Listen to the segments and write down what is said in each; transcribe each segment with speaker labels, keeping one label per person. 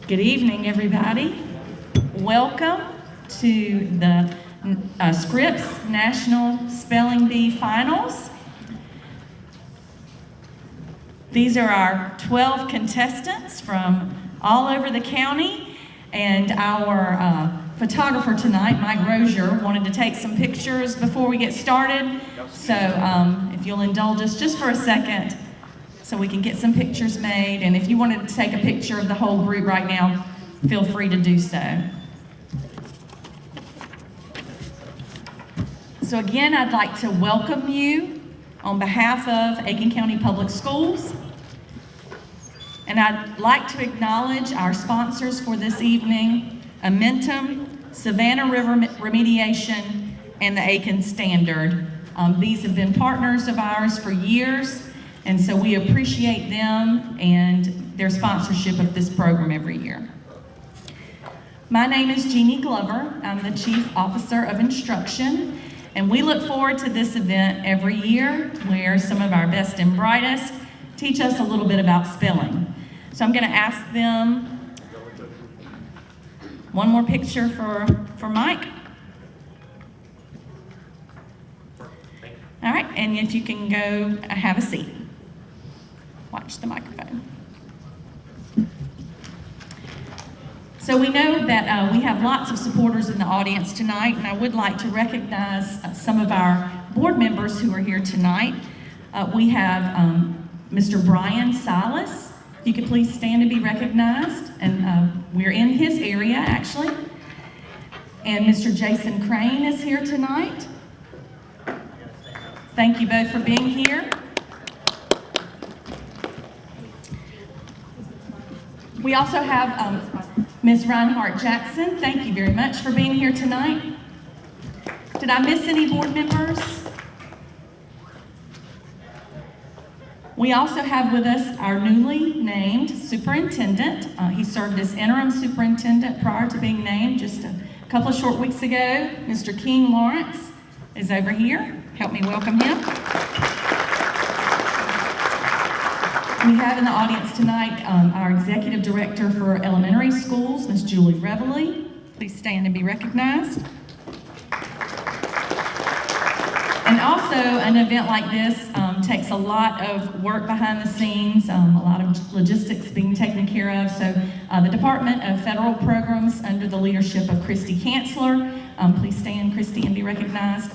Speaker 1: Good evening, everybody. Welcome to the Scripps National Spelling Bee Finals. These are our 12 contestants from all over the county, and our photographer tonight, Mike Rozier, wanted to take some pictures before we get started. So if you'll indulge us just for a second so we can get some pictures made, and if you wanted to take a picture of the whole group right now, feel free to do so. So again, I'd like to welcome you on behalf of Aiken County Public Schools. And I'd like to acknowledge our sponsors for this evening, Amentum, Savannah River Remediation, and the Aiken Standard. These have been partners of ours for years, and so we appreciate them and their sponsorship of this program every year. My name is Jeannie Glover. I'm the Chief Officer of Instruction, and we look forward to this event every year where some of our best and brightest teach us a little bit about spelling. So I'm going to ask them one more picture for Mike. All right, and if you can go have a seat. Watch the microphone. So we know that we have lots of supporters in the audience tonight, and I would like to recognize some of our board members who are here tonight. We have Mr. Brian Silas. If you could please stand and be recognized, and we're in his area actually. And Mr. Jason Crane is here tonight. Thank you both for being here. We also have Ms. Reinhardt Jackson. Thank you very much for being here tonight. Did I miss any board members? We also have with us our newly named superintendent. He served as interim superintendent prior to being named just a couple of short weeks ago. Mr. King Lawrence is over here. Help me welcome him. We have in the audience tonight our executive director for elementary schools, Ms. Julie Reveley. Please stand and be recognized. And also, an event like this takes a lot of work behind the scenes, a lot of logistics being taken care of. So the Department of Federal Programs under the leadership of Christy Kanzler, please stand, Christy, and be recognized.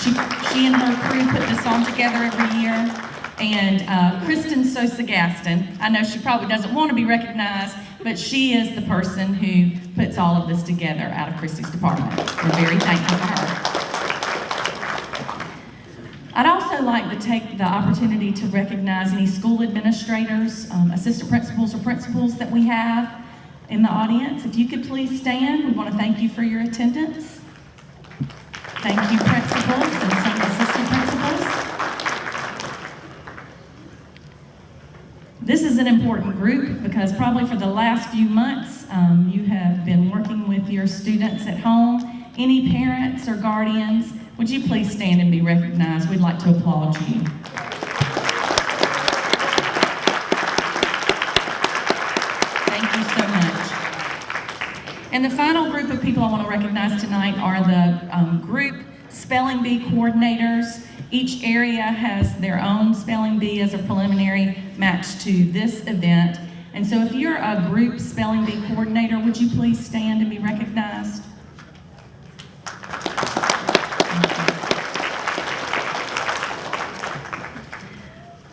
Speaker 1: She and her crew put this on together every year. And Kristen Sosa-Gaston, I know she probably doesn't want to be recognized, but she is the person who puts all of this together out of Christy's department. We're very thankful to her. I'd also like to take the opportunity to recognize any school administrators, assistant principals, or principals that we have in the audience. If you could please stand, we want to thank you for your attendance. Thank you, principals and some assistant principals. This is an important group because probably for the last few months, you have been working with your students at home. Any parents or guardians, would you please stand and be recognized? We'd like to applaud you. Thank you so much. And the final group of people I want to recognize tonight are the group spelling bee coordinators. Each area has their own spelling bee as a preliminary match to this event. And so if you're a group spelling bee coordinator, would you please stand and be recognized?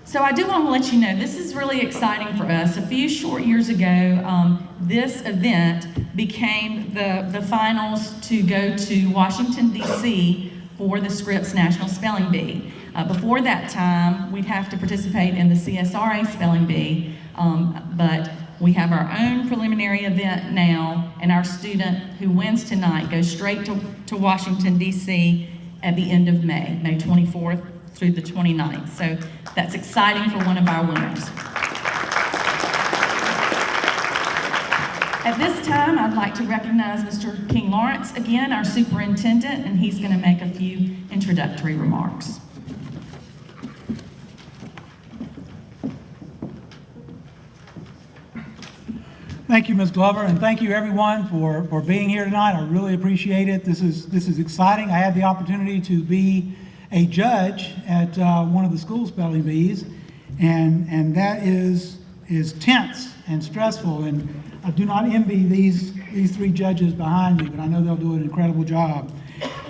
Speaker 1: So I do want to let you know, this is really exciting for us. A few short years ago, this event became the finals to go to Washington, D.C. for the Scripps National Spelling Bee. Before that time, we'd have to participate in the CSRA Spelling Bee, but we have our own preliminary event now, and our student who wins tonight goes straight to Washington, D.C. at the end of May 24th through the 29th. So that's exciting for one of our winners. At this time, I'd like to recognize Mr. King Lawrence again, our superintendent, and he's going to make a few introductory remarks.
Speaker 2: Thank you, Ms. Glover, and thank you everyone for being here tonight. I really appreciate it. This is exciting. I had the opportunity to be a judge at one of the school spelling bees, and that is tense and stressful. And I do not envy these three judges behind me, but I know they'll do an incredible job.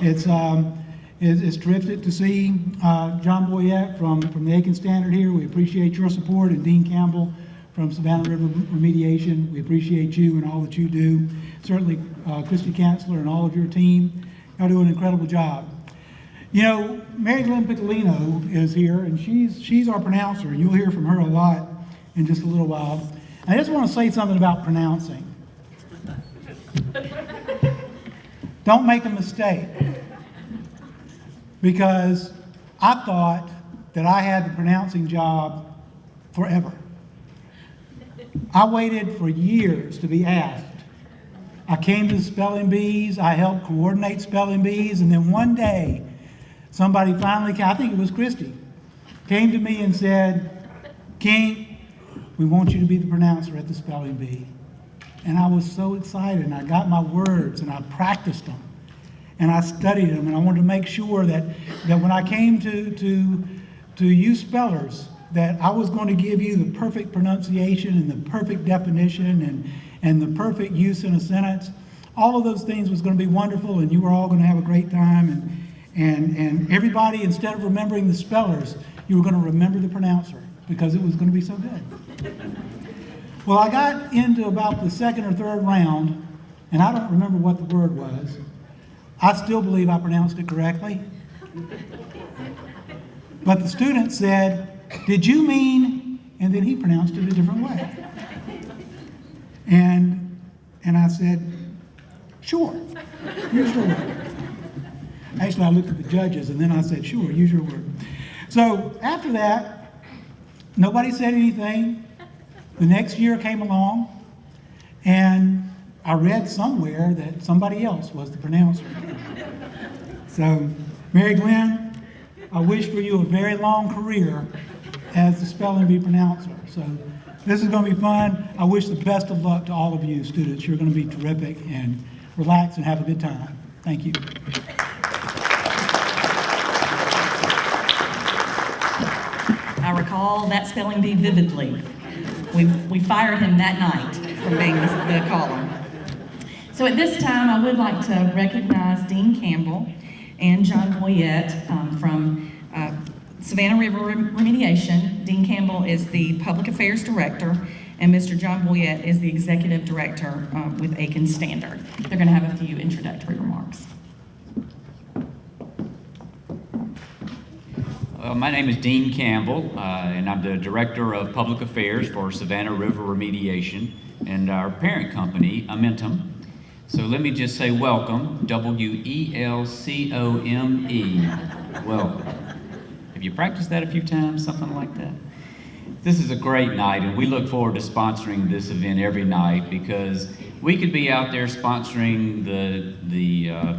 Speaker 2: It's terrific to see John Boyette from the Aiken Standard here. We appreciate your support, and Dean Campbell from Savannah River Remediation. We appreciate you and all that you do. Certainly Christy Kanzler and all of your team. Y'all do an incredible job. You know, Mary Glenn Piccolino is here, and she's our pronouncer. You'll hear from her a lot in just a little while. I just want to say something about pronouncing. Don't make a mistake, because I thought that I had the pronouncing job forever. I waited for years to be asked. I came to the spelling bees, I helped coordinate spelling bees, and then one day, somebody finally, I think it was Christy, came to me and said, "King, we want you to be the pronouncer at the spelling bee." And I was so excited, and I got my words, and I practiced them, and I studied them, and I wanted to make sure that when I came to you spellers, that I was going to give you the perfect pronunciation and the perfect definition and the perfect use in a sentence. All of those things was going to be wonderful, and you were all going to have a great time. And everybody, instead of remembering the spellers, you were going to remember the pronouncer, because it was going to be so good. Well, I got into about the second or third round, and I don't remember what the word was. I still believe I pronounced it correctly. But the student said, "Did you mean?" And then he pronounced it a different way. And I said, "Sure, use your word." Actually, I looked at the judges, and then I said, "Sure, use your word." So after that, nobody said anything. The next year came along, and I read somewhere that somebody else was the pronouncer. So, Mary Glenn, I wish for you a very long career as the spelling bee pronouncer. So this is going to be fun. I wish the best of luck to all of you students. You're going to be terrific, and relax and have a good time. Thank you.
Speaker 1: I recall that spelling bee vividly. We fired him that night from being the caller. So at this time, I would like to recognize Dean Campbell and John Boyette from Savannah River Remediation. Dean Campbell is the Public Affairs Director, and Mr. John Boyette is the Executive Director with Aiken Standard. They're going to have a few introductory remarks.
Speaker 3: My name is Dean Campbell, and I'm the Director of Public Affairs for Savannah River Remediation and our parent company, Amentum. So let me just say welcome, W-E-L-C-O-M-E, welcome. Have you practiced that a few times, something like that? This is a great night, and we look forward to sponsoring this event every night, because we could be out there sponsoring the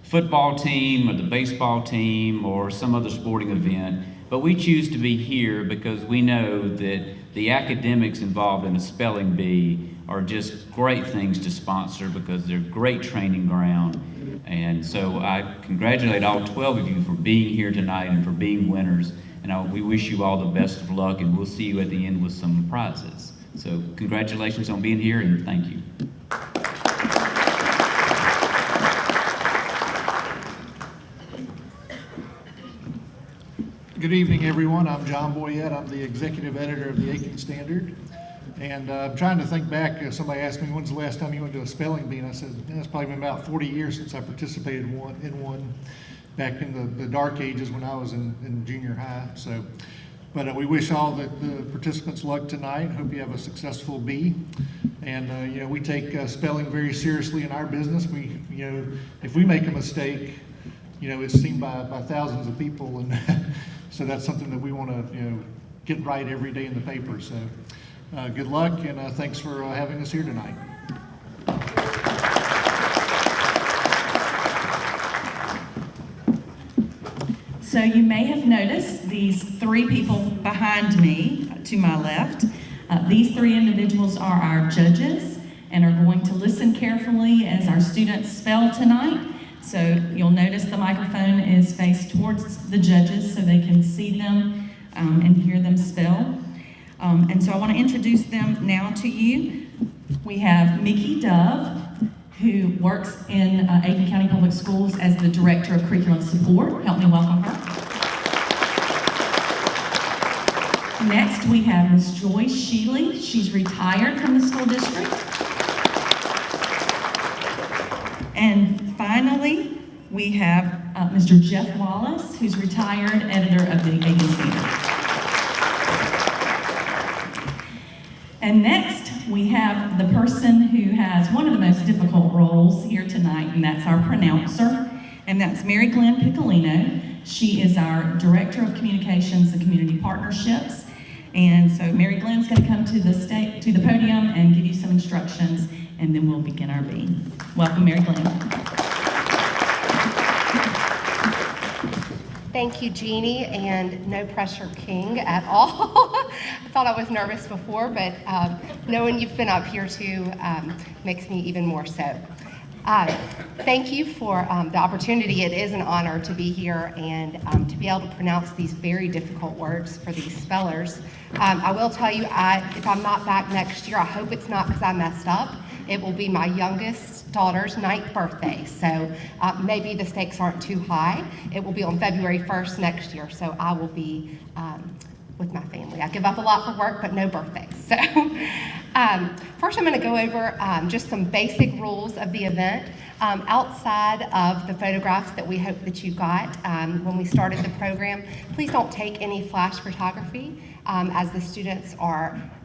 Speaker 3: football team or the baseball team or some other sporting event, but we choose to be here because we know that the academics involved in a spelling bee are just great things to sponsor, because they're great training ground. And so I congratulate all 12 of you for being here tonight and for being winners, and we wish you all the best of luck, and we'll see you at the end with some prizes. So congratulations on being here, and thank you.
Speaker 4: Good evening, everyone. I'm John Boyette. I'm the executive editor of the Aiken Standard. And I'm trying to think back. Somebody asked me, when's the last time you went to a spelling bee? And I said, it's probably been about 40 years since I participated in one back in the dark ages when I was in junior high. So, but we wish all the participants luck tonight. Hope you have a successful bee. And we take spelling very seriously in our business. We, if we make a mistake, it's seen by thousands of people, and so that's something that we want to get right every day in the paper. So good luck, and thanks for having us here tonight.
Speaker 1: So you may have noticed these three people behind me to my left. These three individuals are our judges, and are going to listen carefully as our students spell tonight. So you'll notice the microphone is faced towards the judges so they can see them and hear them spell. And so I want to introduce them now to you. We have Mickey Dove, who works in Aiken County Public Schools as the Director of Curriculum Support. Help me welcome her. Next, we have Ms. Joyce Sheely. She's retired from the school district. And finally, we have Mr. Jeff Wallace, who's retired editor of the Aiken Standard. And next, we have the person who has one of the most difficult roles here tonight, and that's our pronouncer, and that's Mary Glenn Piccolino. She is our Director of Communications and Community Partnerships. And so Mary Glenn's going to come to the podium and give you some instructions, and then we'll begin our bee. Welcome, Mary Glenn.
Speaker 5: Thank you, Jeannie, and no pressure, King, at all. I thought I was nervous before, but knowing you've been up here too makes me even more so. Thank you for the opportunity. It is an honor to be here and to be able to pronounce these very difficult words for these spellers. I will tell you, if I'm not back next year, I hope it's not because I messed up. It will be my youngest daughter's 9th birthday, so maybe the stakes aren't too high. It will be on February 1st next year, so I will be with my family. I give up a lot for work, but no birthdays. So first I'm going to go over just some basic rules of the event. Outside of the photographs that we hope that you got when we started the program, please don't take any flash photography as the students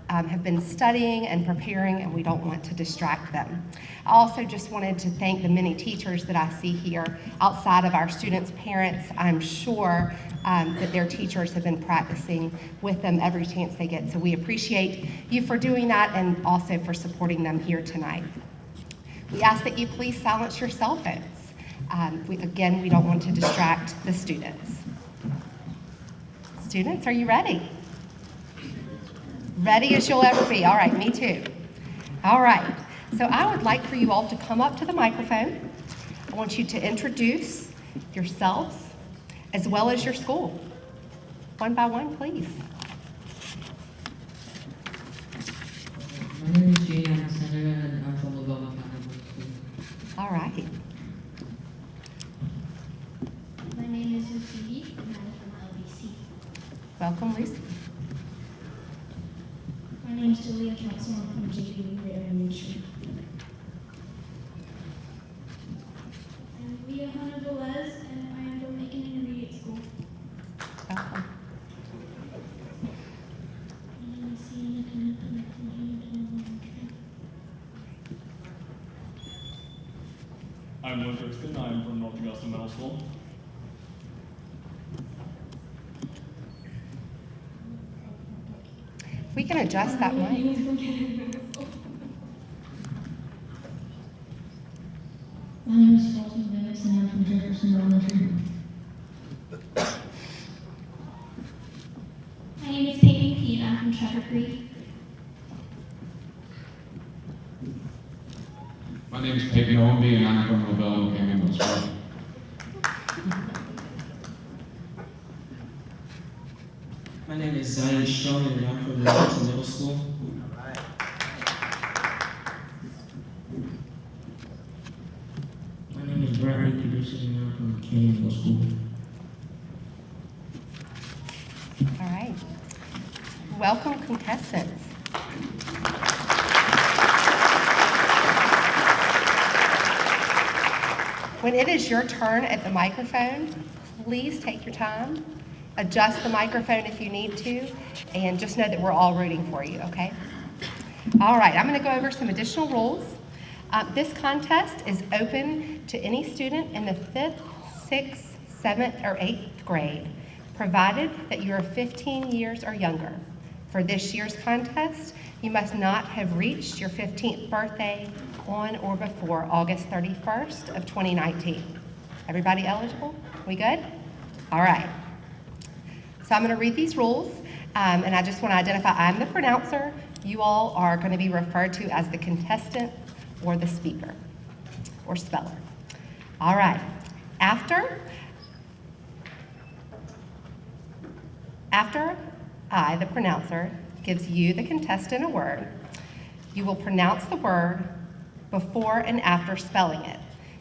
Speaker 5: have been studying and preparing, and we don't want to distract them. I also just wanted to thank the many teachers that I see here outside of our students' parents. I'm sure that their teachers have been practicing with them every chance they get. So we appreciate you for doing that and also for supporting them here tonight. We ask that you please silence your cell phones. Again, we don't want to distract the students. Students, are you ready? Ready as you'll ever be. All right, me too. All right, so I would like for you all to come up to the microphone. I want you to introduce yourselves as well as your school. One by one, please.
Speaker 6: My name is Jane. I'm a senator and I'm from Ladybug School.
Speaker 5: All right.
Speaker 7: My name is Lucy and I'm from LBC.
Speaker 5: Welcome, Lucy.
Speaker 7: My name is Julia Council. I'm from JP Greater Elementary. I'm Leah Hannah Velez and I am from Aiken Intermediate School.
Speaker 5: Welcome.
Speaker 7: My name is Sienna Turnip and I'm from Hamilton Elementary.
Speaker 8: I'm Will Kirsten. I'm from North Augusta Middle School.
Speaker 5: We can adjust that mic.
Speaker 7: My name is Fulton Bennett and I'm from Jefferson Elementary. My name is Peyton P and I'm from Trevor Creek.
Speaker 9: My name is Peyton Owenby and I'm from LaBelle Campbell School.
Speaker 6: My name is Zion Strong and I'm from Rialto Middle School. My name is Brian Peterson and I'm from Campbell School.
Speaker 5: All right. Welcome, contestants. When it is your turn at the microphone, please take your time. Adjust the microphone if you need to, and just know that we're all rooting for you, okay? All right, I'm going to go over some additional rules. This contest is open to any student in the 5th, 6th, 7th, or 8th grade, provided that you are 15 years or younger. For this year's contest, you must not have reached your 15th birthday on or before August 31st of 2019. Everybody eligible? We good? All right. So I'm going to read these rules, and I just want to identify I'm the pronouncer. you all are going to be referred to as the contestant or the speaker or speller. All right. After I, the pronouncer, gives you, the contestant, a word, you will pronounce the word before and after spelling it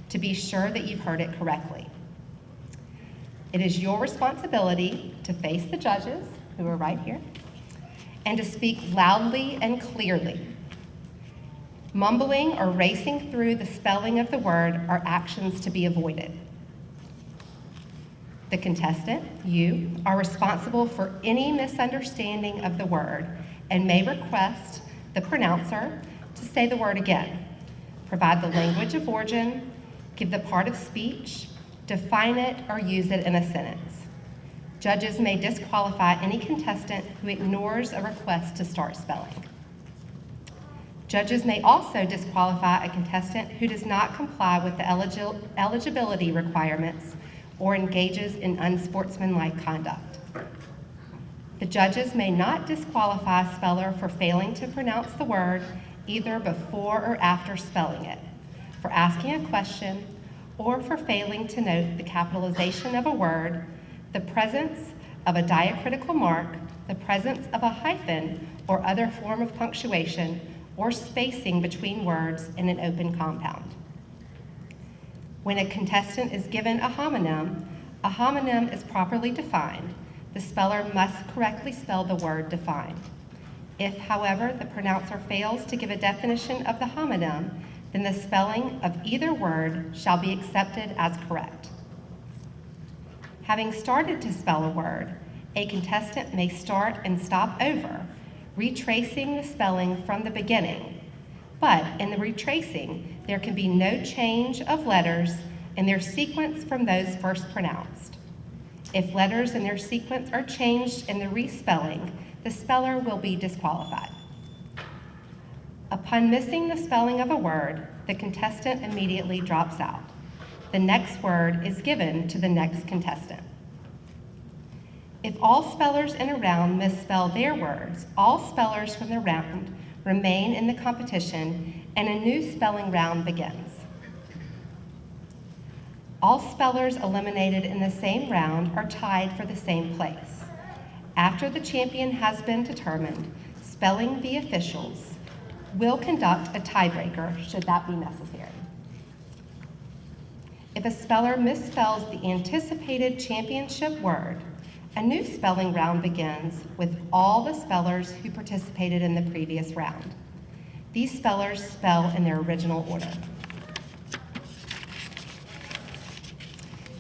Speaker 5: to be sure that you've heard it correctly. It is your responsibility to face the judges, who are right here, and to speak loudly and clearly. Mumbling or racing through the spelling of the word are actions to be avoided. The contestant, you, are responsible for any misunderstanding of the word and may request the pronouncer to say the word again, provide the language of origin, give the part of speech, define it, or use it in a sentence. Judges may disqualify any contestant who ignores a request to start spelling. Judges may also disqualify a contestant who does not comply with the eligibility requirements or engages in unsportsmanlike conduct. The judges may not disqualify a speller for failing to pronounce the word either before or after spelling it, for asking a question, or for failing to note the capitalization of a word, the presence of a diacritical mark, the presence of a hyphen or other form of punctuation, or spacing between words in an open compound. When a contestant is given a homonym is properly defined. The speller must correctly spell the word defined. If, however, the pronouncer fails to give a definition of the homonym, then the spelling of either word shall be accepted as correct. Having started to spell a word, a contestant may start and stop over, retracing the spelling from the beginning. But in the retracing, there can be no change of letters in their sequence from those first pronounced. If letters in their sequence are changed in the respelling, the speller will be disqualified. Upon missing the spelling of a word, the contestant immediately drops out. The next word is given to the next contestant. If all spellers in a round misspell their words, all spellers from the round remain in the competition and a new spelling round begins. All spellers eliminated in the same round are tied for the same place. After the champion has been determined, spelling bee officials will conduct a tiebreaker should that be necessary. If a speller misspells the anticipated championship word, a new spelling round begins with all the spellers who participated in the previous round. These spellers spell in their original order.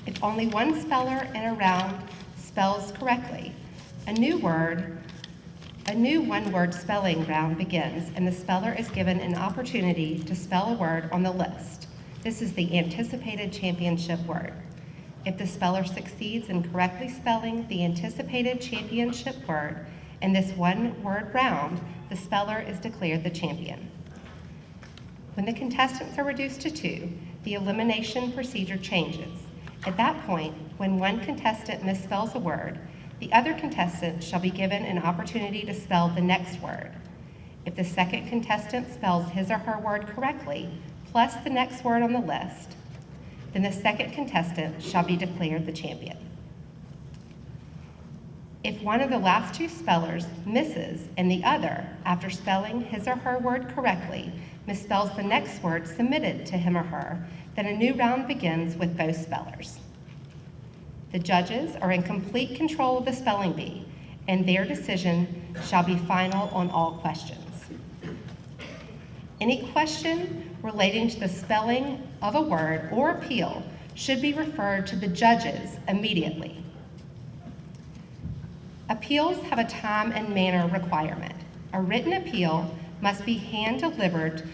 Speaker 5: If only one speller in a round spells correctly, a new one-word spelling round begins, and the speller is given an opportunity to spell a word on the list. This is the anticipated championship word. If the speller succeeds in correctly spelling the anticipated championship word in this one-word round, the speller is declared the champion. When the contestants are reduced to 2, the elimination procedure changes. At that point, when one contestant misspells a word, the other contestant shall be given an opportunity to spell the next word. If the second contestant spells his or her word correctly, plus the next word on the list, then the second contestant shall be declared the champion. If one of the last 2 spellers misses and the other, after spelling his or her word correctly, misspells the next word submitted to him or her, then a new round begins with both spellers. The judges are in complete control of the spelling bee, and their decision shall be final on all questions. Any question relating to the spelling of a word or appeal should be referred to the judges immediately. Appeals have a time and manner requirement. A written appeal must be hand-delivered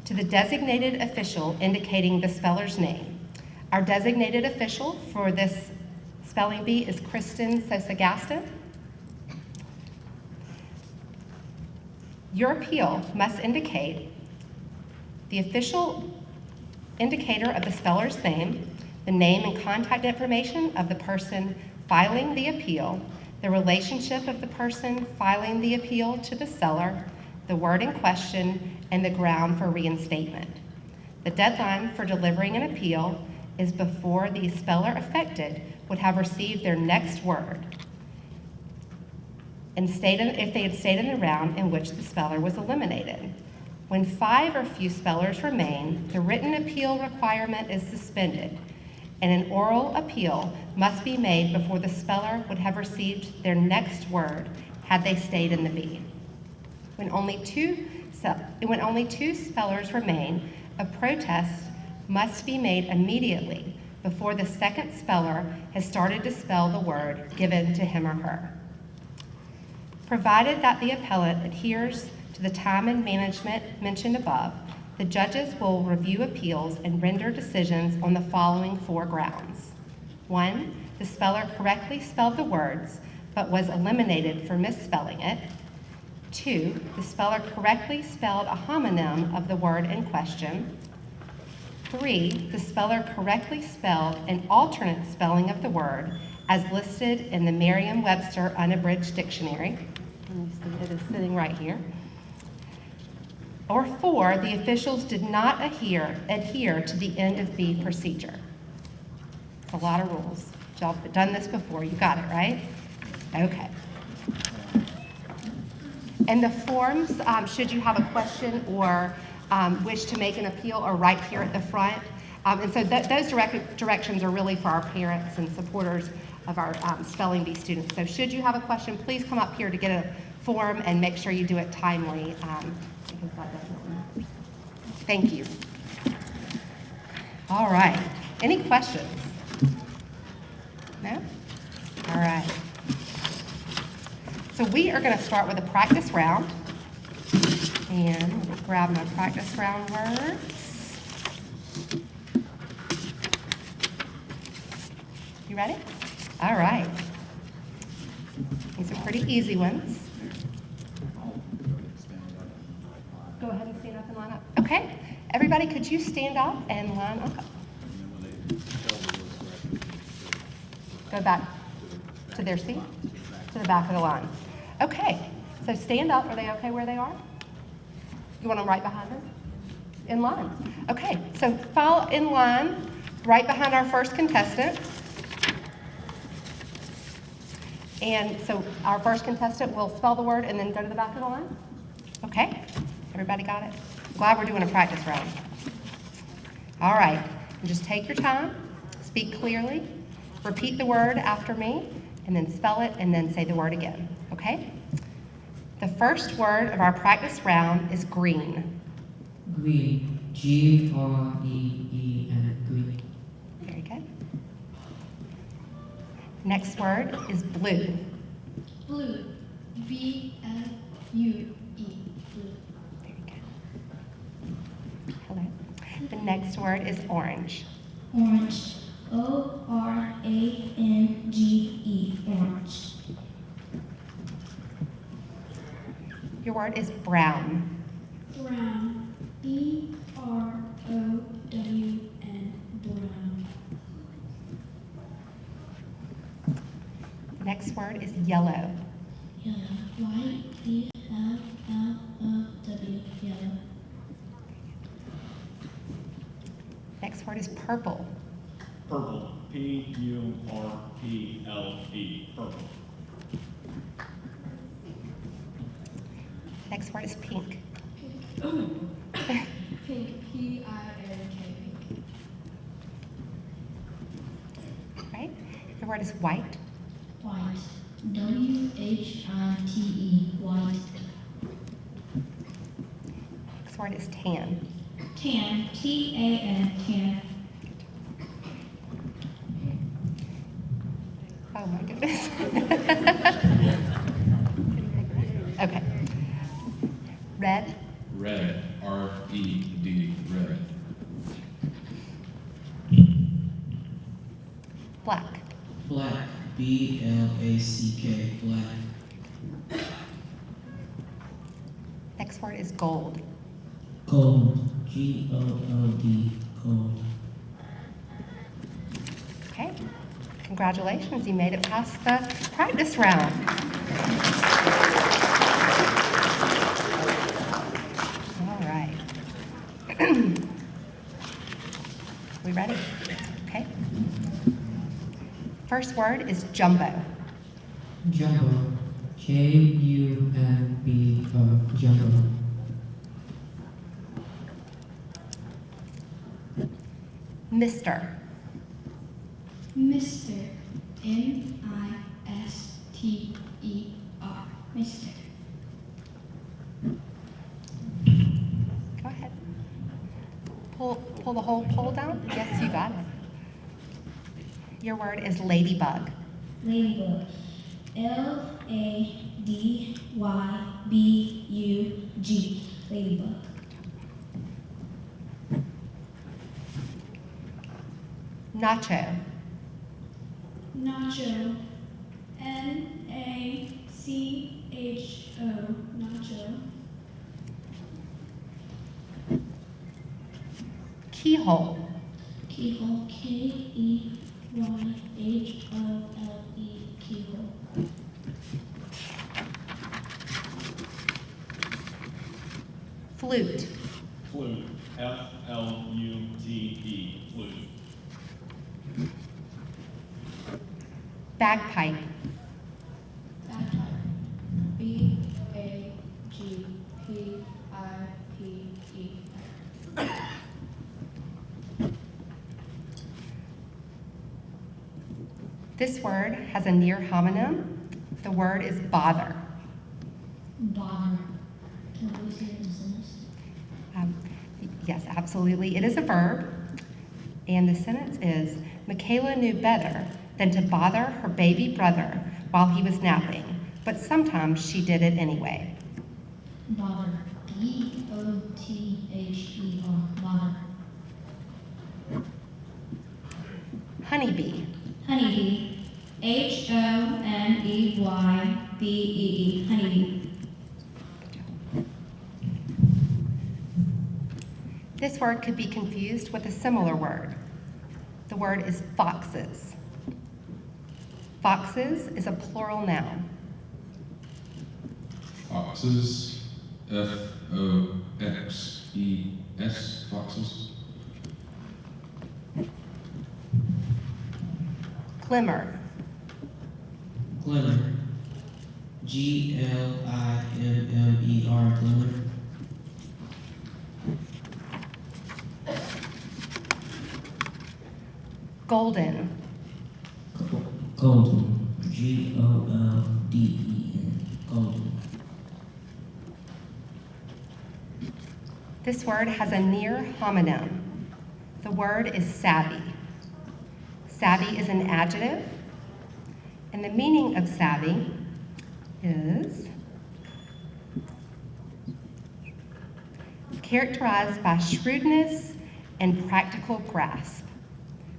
Speaker 5: to the designated official indicating the speller's name. Our designated official for this spelling bee is Kristen Sosagasta. Your appeal must indicate the official indicator of the speller's name, the name and contact information of the person filing the appeal, the relationship of the person filing the appeal to the seller, the word in question, and the ground for reinstatement. The deadline for delivering an appeal is before the speller affected would have received their next word and if they had stayed in the round in which the speller was eliminated. When 5 or few spellers remain, the written appeal requirement is suspended, and an oral appeal must be made before the speller would have received their next word had they stayed in the bee. When only two spellers remain, a protest must be made immediately before the second speller has started to spell the word given to him or her. Provided that the appellant adheres to the time and management mentioned above, the judges will review appeals and render decisions on the following 4 grounds. 1, the speller correctly spelled the words but was eliminated for misspelling it. 2, the speller correctly spelled a homonym of the word in question. 3, the speller correctly spelled an alternate spelling of the word as listed in the Merriam-Webster Unabridged Dictionary. It is sitting right here. Or 4, the officials did not adhere to the end of B procedure. It's a lot of rules. Y'all have done this before. You got it, right? Okay. And the forms, should you have a question or wish to make an appeal, are right here at the front. And so those directions are really for our parents and supporters of our spelling bee students. So should you have a question, please come up here to get a form and make sure you do it timely, because that definitely matters. Thank you. All right. Any questions? No? All right. So we are going to start with a practice round. And let me grab my practice round words. You ready? All right. These are pretty easy ones. Go ahead and stand up and line up. Okay. Everybody, could you stand up and line up? Go back to their seat, to the back of the line. Okay. So stand up. Are they okay where they are? You want them right behind them? In line. Okay. So follow in line right behind our first contestant. And so our first contestant will spell the word and then go to the back of the line. Okay? Everybody got it? Glad we're doing a practice round. All right. And just take your time, speak clearly, repeat the word after me, and then spell it, and then say the word again. Okay? The first word of our practice round is green.
Speaker 6: Green. Green. Green.
Speaker 5: Very good. Next word is blue.
Speaker 7: Blue. BLUE. Blue.
Speaker 5: Very good. Hello. The next word is orange.
Speaker 7: Orange. ORANGE. Orange.
Speaker 5: Your word is brown.
Speaker 7: Brown. BROWN. Brown.
Speaker 5: Next word is yellow.
Speaker 7: Yellow. YELLOW. Yellow.
Speaker 5: Next word is purple.
Speaker 8: Purple. PURPLE. Purple.
Speaker 5: Next word is pink.
Speaker 7: Pink. PINK. Pink.
Speaker 5: Right? Your word is white.
Speaker 7: White. WHITE. White.
Speaker 5: Next word is tan.
Speaker 7: Tan. TAN. Tan.
Speaker 5: Oh my goodness. Okay. Red.
Speaker 9: Red. RED. Red.
Speaker 5: Black.
Speaker 6: Black. BLACK. Black.
Speaker 5: Next word is gold.
Speaker 6: Gold. GOLD. Gold.
Speaker 5: Okay. Congratulations, you made it past the practice round. We ready? Okay. First word is jumbo.
Speaker 6: Jumbo. J-U-M-B-O. Jumbo.
Speaker 5: Mister.
Speaker 7: Mister. M-I-S-T-E-R. Mister.
Speaker 5: Go ahead. Pull the whole pole down. Yes, you got it. Your word is ladybug.
Speaker 7: Ladybug. L-A-D-Y-B-U-G. Ladybug.
Speaker 5: Nacho.
Speaker 7: Nacho. N-A-C-H-O. Nacho.
Speaker 5: Keyhole.
Speaker 7: Keyhole. K-E-Y-H-O-L-E. Keyhole.
Speaker 5: Flute.
Speaker 8: Flute. F-L-U-T-E. Flute.
Speaker 5: Bagpipe.
Speaker 7: Bagpipe. B-A-G-P-I-P-E.
Speaker 5: This word has a near homonym. The word is bother.
Speaker 7: Bother. Can we say it in a sentence?
Speaker 5: Yes, absolutely. It is a verb. And the sentence is, Michaela knew better than to bother her baby brother while he was napping, but sometimes she did it anyway.
Speaker 7: Bother. B-O-T-H-E-R. Bother.
Speaker 5: Honeybee.
Speaker 7: Honeybee. H-O-N-E-Y-B-E-E. Honeybee.
Speaker 5: This word could be confused with a similar word. The word is foxes. Foxes is a plural noun.
Speaker 9: Foxes. F-O-X-E-S. Foxes.
Speaker 5: Glimmer.
Speaker 6: Glimmer. G-L-I-M-M-E-R. Glimmer.
Speaker 5: Golden.
Speaker 6: Golden. G-O-L-D-E-N. Golden.
Speaker 5: This word has a near homonym. The word is savvy. Savvy is an adjective, and the meaning of savvy is characterized by shrewdness and practical grasp.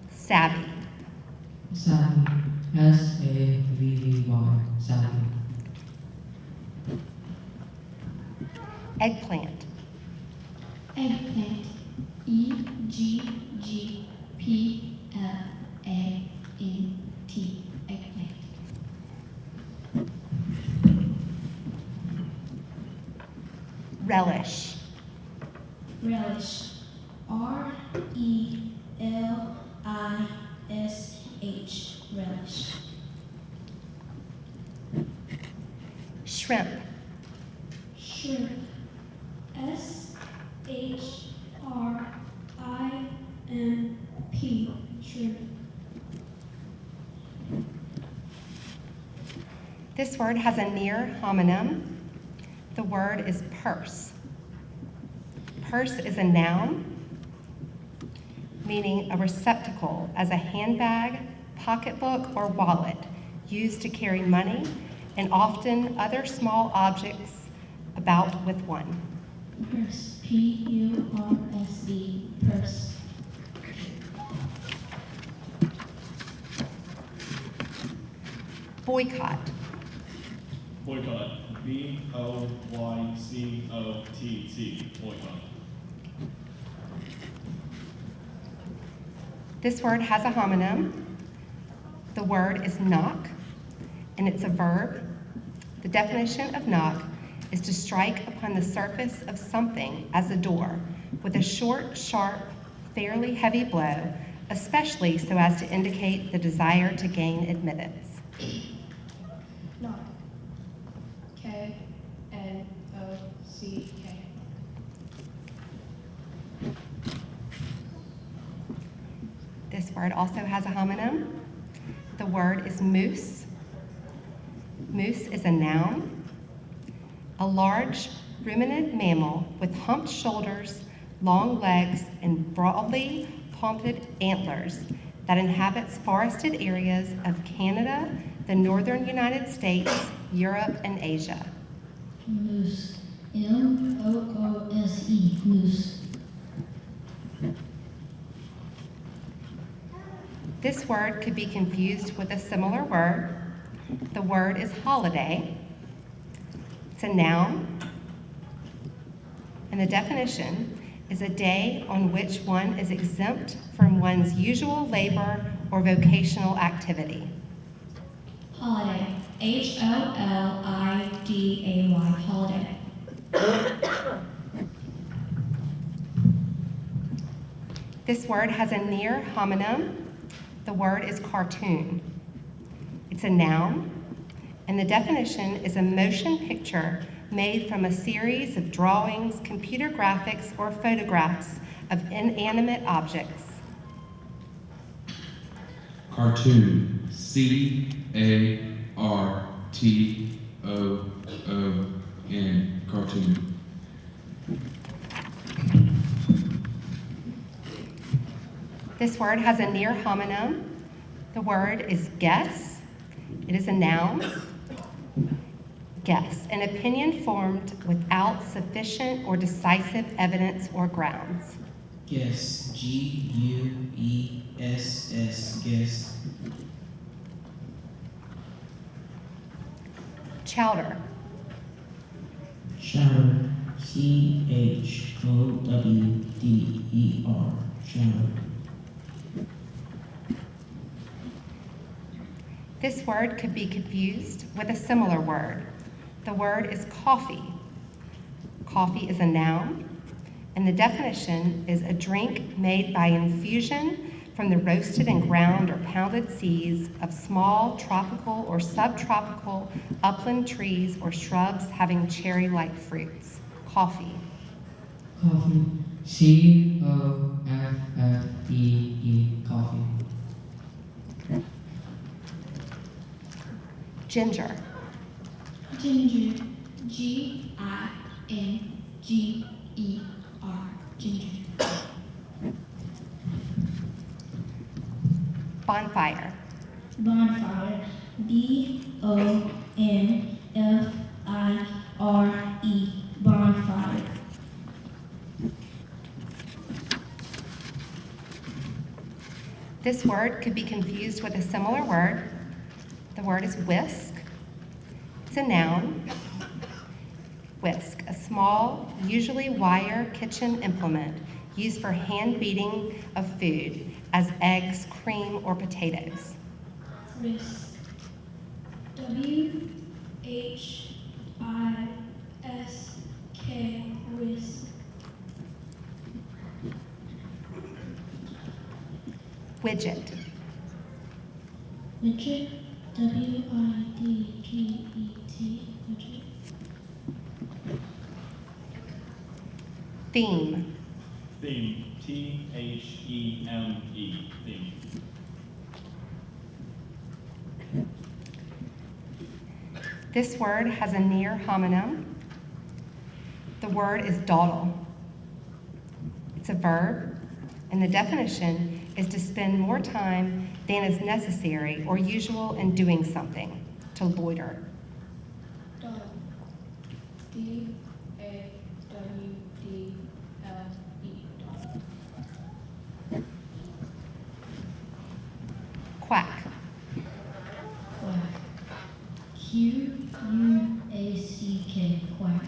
Speaker 5: Savvy.
Speaker 6: Savvy. S-A-V-V-Y. Savvy.
Speaker 5: Eggplant.
Speaker 7: Eggplant. E-G-G-P-L-A-N-T. Eggplant.
Speaker 5: Relish.
Speaker 7: Relish. R-E-L-I-S-H. Relish.
Speaker 5: Shrimp.
Speaker 7: Shrimp. S-H-R-I-M-P. Shrimp.
Speaker 5: This word has a near homonym. The word is purse. Purse is a noun, meaning a receptacle as a handbag, pocketbook, or wallet used to carry money and often other small objects about with one.
Speaker 7: Purse. P-U-R-S-E. Purse.
Speaker 5: Boycott.
Speaker 8: Boycott. B-O-Y-C-O-T-T. Boycott.
Speaker 5: This word has a homonym. The word is knock, and it's a verb. The definition of knock is to strike upon the surface of something as a door, with a short, sharp, fairly heavy blow, especially so as to indicate the desire to gain admittance.
Speaker 7: Knock. K-N-O-C-K.
Speaker 5: This word also has a homonym. The word is moose. Moose is a noun. A large ruminant mammal with humped shoulders, long legs, and broadly pointed antlers that inhabits forested areas of Canada, the northern United States, Europe, and Asia.
Speaker 10: Moose. M-O-O-S-E. Moose.
Speaker 5: This word could be confused with a similar word. The word is holiday. It's a noun. And the definition is a day on which one is exempt from one's usual labor or vocational activity.
Speaker 10: Holiday. H-O-L-I-D-A-Y. Holiday.
Speaker 5: This word has a near homonym. The word is cartoon. It's a noun, and the definition is a motion picture made from a series of drawings, computer graphics, or photographs of inanimate objects.
Speaker 9: Cartoon. C-A-R-T-O-O-N. Cartoon.
Speaker 5: This word has a near homonym. The word is guess. It is a noun. Guess, an opinion formed without sufficient or decisive evidence or grounds.
Speaker 6: Guess. G-U-E-S-S. Guess.
Speaker 5: Chowder.
Speaker 6: Chowder. C-H-O-W-D-E-R. Chowder.
Speaker 5: This word could be confused with a similar word. The word is coffee. Coffee is a noun, and the definition is a drink made by infusion from the roasted and ground or pounded seeds of small tropical or subtropical upland trees or shrubs having cherry-like fruits. Coffee.
Speaker 6: Coffee. C-O-F-F-E-E. Coffee.
Speaker 5: Ginger.
Speaker 10: Ginger. G-I-N-G-E-R. Ginger.
Speaker 5: Bonfire.
Speaker 10: Bonfire. B-O-N-F-I-R-E. Bonfire.
Speaker 5: This word could be confused with a similar word. The word is whisk. It's a noun. Whisk, a small, usually wire kitchen implement used for hand beating of food, as eggs, cream, or potatoes.
Speaker 7: Whisk. W-H-I-S-K. Whisk.
Speaker 5: Widget.
Speaker 10: Widget. W-I-D-G-E-T. Widget.
Speaker 5: Theme.
Speaker 8: Theme. T-H-E-M-E. Theme.
Speaker 5: This word has a near homonym. The word is dawdle. It's a verb, and the definition is to spend more time than is necessary or usual in doing something, to loiter.
Speaker 7: Dawdle. D-A-W-D-L-E. Dawdle.
Speaker 5: Quack.
Speaker 10: Quack. Q-U-A-C-K. Quack.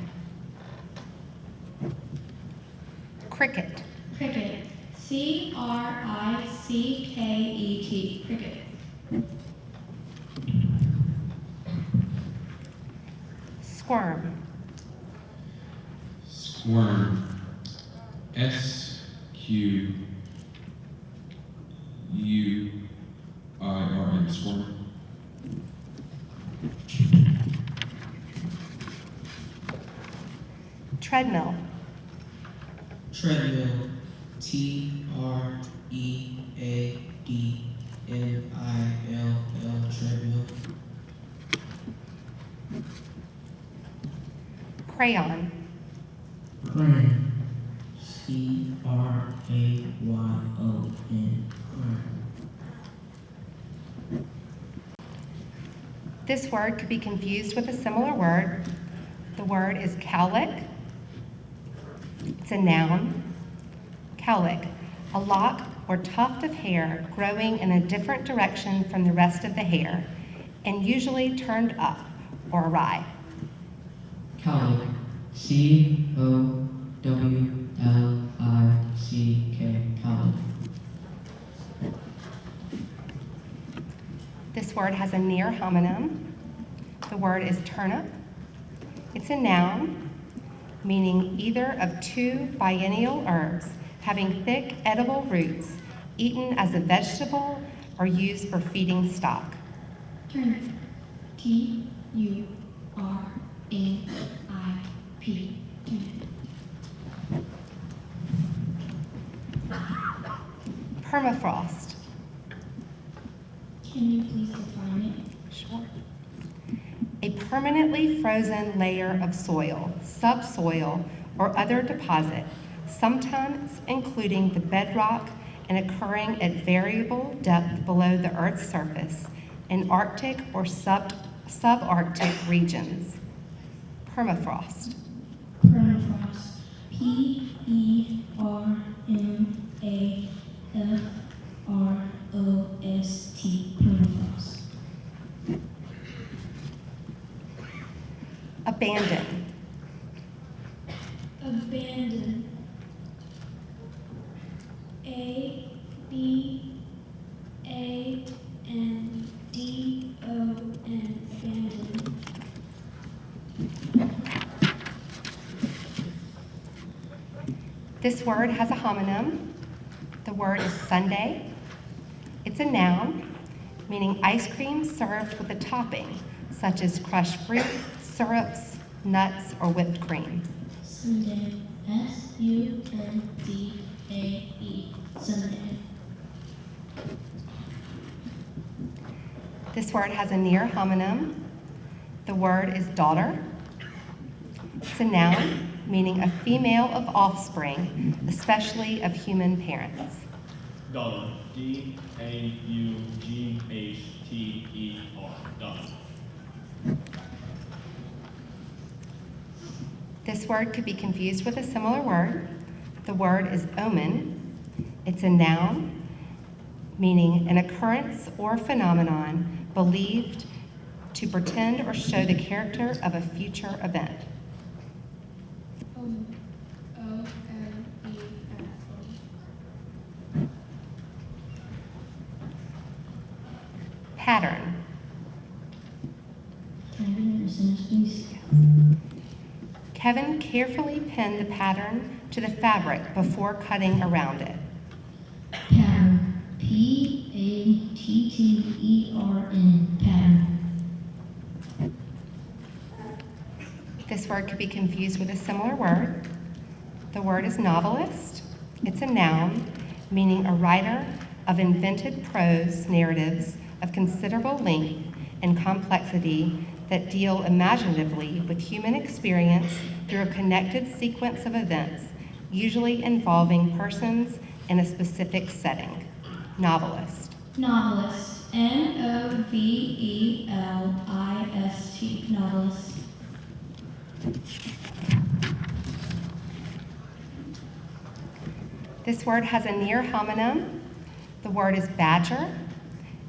Speaker 5: Cricket.
Speaker 10: Cricket. C-R-I-C-K-E-T. Cricket.
Speaker 5: Squirm.
Speaker 9: Squirm. SQUIRN, squirm.
Speaker 5: Treadmill.
Speaker 6: Treadmill. TREADMILL. Treadmill.
Speaker 5: Crayon.
Speaker 6: Crayon. CRAYON. Crayon.
Speaker 5: This word could be confused with a similar word. The word is cowlick. It's a noun. Cowlick, a lock or tuft of hair growing in a different direction from the rest of the hair, and usually turned up or awry.
Speaker 6: Cowlick. COWLICK. Cowlick.
Speaker 5: This word has a near homonym. The word is turnip. It's a noun, meaning either of two biennial herbs having thick, edible roots, eaten as a vegetable or used for feeding stock.
Speaker 10: Turnip. TURNIP. Turnip.
Speaker 5: Permafrost.
Speaker 10: Can you please define it?
Speaker 5: Sure. A permanently frozen layer of soil, subsoil, or other deposit, sometimes including the bedrock and occurring at variable depth below the Earth's surface in Arctic or subarctic regions. Permafrost.
Speaker 10: Permafrost. PERMAFROST. Permafrost.
Speaker 5: Abandon.
Speaker 7: Abandon. ABANDON. Abandon.
Speaker 5: This word has a homonym. The word is sundae. It's a noun, meaning ice cream served with a topping, such as crushed fruit, syrups, nuts, or whipped cream.
Speaker 10: Sunday. SUNDAE. Sunday.
Speaker 5: This word has a near homonym. The word is daughter. It's a noun, meaning a female of offspring, especially of human parents.
Speaker 8: Daughter. DAUGHTER. Daughter.
Speaker 5: This word could be confused with a similar word. The word is omen. It's a noun, meaning an occurrence or phenomenon believed to pretend or show the character of a future event.
Speaker 7: OMEN.
Speaker 5: Pattern.
Speaker 10: Can I read another sentence, please?
Speaker 5: Kevin carefully pinned the pattern to the fabric before cutting around it.
Speaker 10: Pattern. PATTERN. Pattern.
Speaker 5: This word could be confused with a similar word. The word is novelist. It's a noun, meaning a writer of invented prose narratives of considerable length and complexity that deal imaginatively with human experience through a connected sequence of events, usually involving persons in a specific setting. Novelist.
Speaker 10: Novelist. NOVELIST. Novelist.
Speaker 5: This word has a near homonym. The word is badger.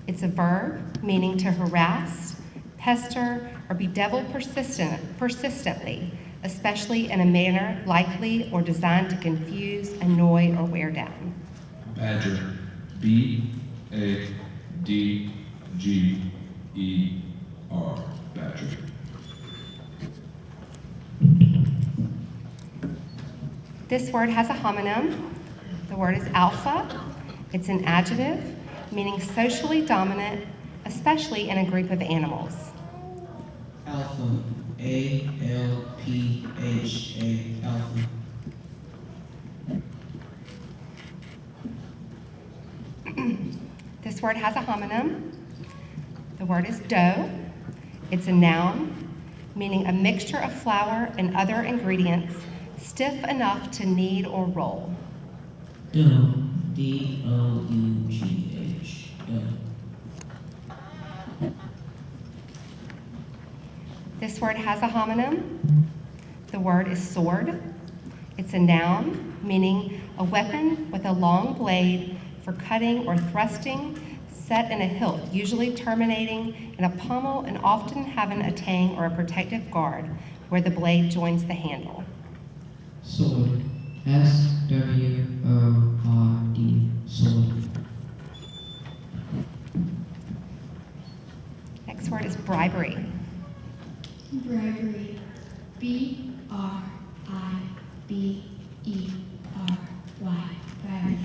Speaker 5: It's a verb meaning to harass, pester, or bedevil persistently, especially in a manner likely or designed to confuse, annoy, or wear down.
Speaker 9: Badger. BADGER. Badger.
Speaker 5: This word has a homonym. The word is alpha. It's an adjective meaning socially dominant, especially in a group of animals.
Speaker 6: Alpha. A-L-P-H-A. Alpha.
Speaker 5: This word has a homonym. The word is dough. It's a noun meaning a mixture of flour and other ingredients stiff enough to knead or roll.
Speaker 6: Dough. D-O-U-G-H. Dough.
Speaker 5: This word has a homonym. The word is sword. It's a noun meaning a weapon with a long blade for cutting or thrusting, set in a hilt, usually terminating in a pommel and often having a tang or a protective guard where the blade joins the handle.
Speaker 6: Sword. S-W-O-R-D. Sword.
Speaker 5: Next word is bribery.
Speaker 10: Bribery. B-R-I-B-E-R-Y. Bribery.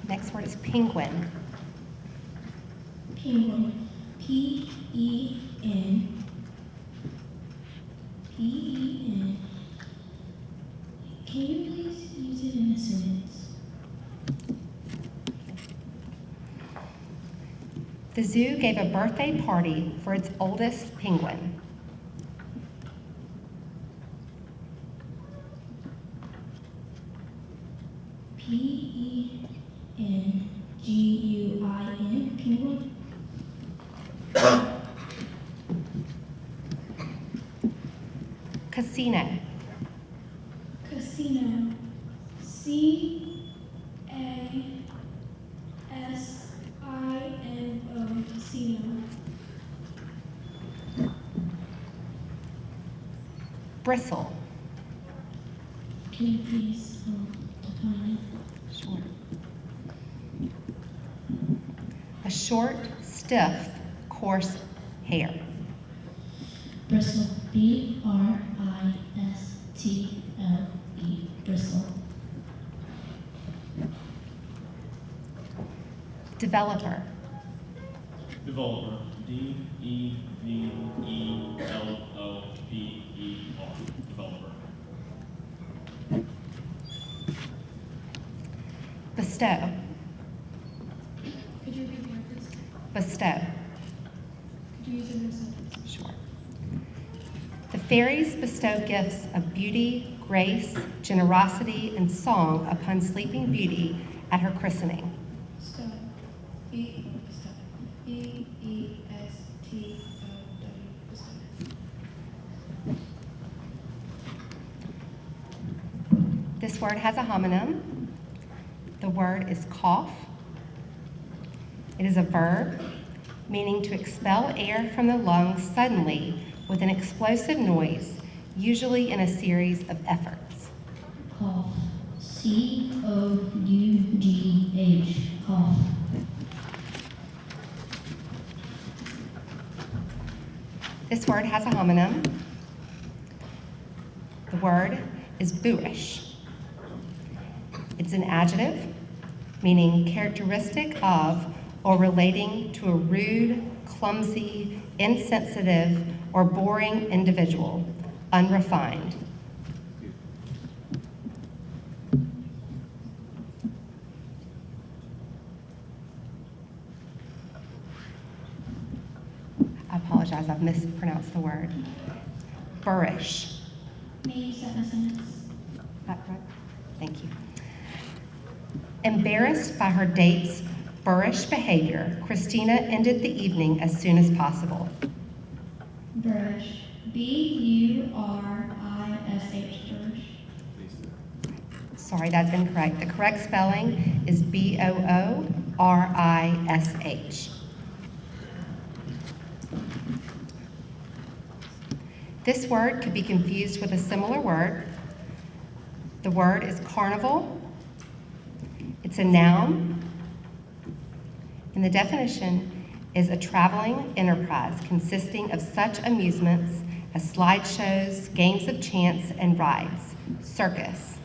Speaker 5: Next word is penguin.
Speaker 10: Penguin. P-E-N. P-E-N. Can you please use it in a sentence?
Speaker 5: The zoo gave a birthday party for its oldest penguin.
Speaker 10: P-E-N-G-U-I-N. Penguin.
Speaker 5: Casino.
Speaker 7: Casino. C-A-S-I-N-O. Casino.
Speaker 5: Bristle.
Speaker 10: Can you please define it?
Speaker 5: Sure. A short, stiff, coarse hair.
Speaker 10: Bristle. B-R-I-S-T-L-E. Bristle.
Speaker 5: Developer.
Speaker 8: Developer. D-E-V-E-L-O-P-E-R. Developer.
Speaker 5: Bestow.
Speaker 7: Could you repeat the word, please?
Speaker 5: Bestow.
Speaker 7: Could you use it in a sentence?
Speaker 5: Sure. The fairies bestow gifts of beauty, grace, generosity, and song upon Sleeping Beauty at her christening.
Speaker 7: Bestow. Bestow. B-E-S-T-O-W. Bestow.
Speaker 5: This word has a homonym. The word is cough. It is a verb meaning to expel air from the lungs suddenly with an explosive noise, usually in a series of efforts.
Speaker 10: Cough. C-O-U-G-H. Cough.
Speaker 5: This word has a homonym. The word is boorish. It's an adjective meaning characteristic of or relating to a rude, clumsy, insensitive, or boring individual, unrefined. I apologize, I've mispronounced the word. Boorish.
Speaker 10: May you use that in a sentence?
Speaker 5: That right? Thank you. Embarrassed by her date's boorish behavior, Christina ended the evening as soon as possible.
Speaker 10: Boorish. B-U-R-I-S-H. Boorish.
Speaker 5: Sorry, that's incorrect. The correct spelling is B-O-O-R-I-S-H. This word could be confused with a similar word. The word is carnival. It's a noun, and the definition is a traveling enterprise consisting of such amusements as slideshows, games of chance, and rides. Circus.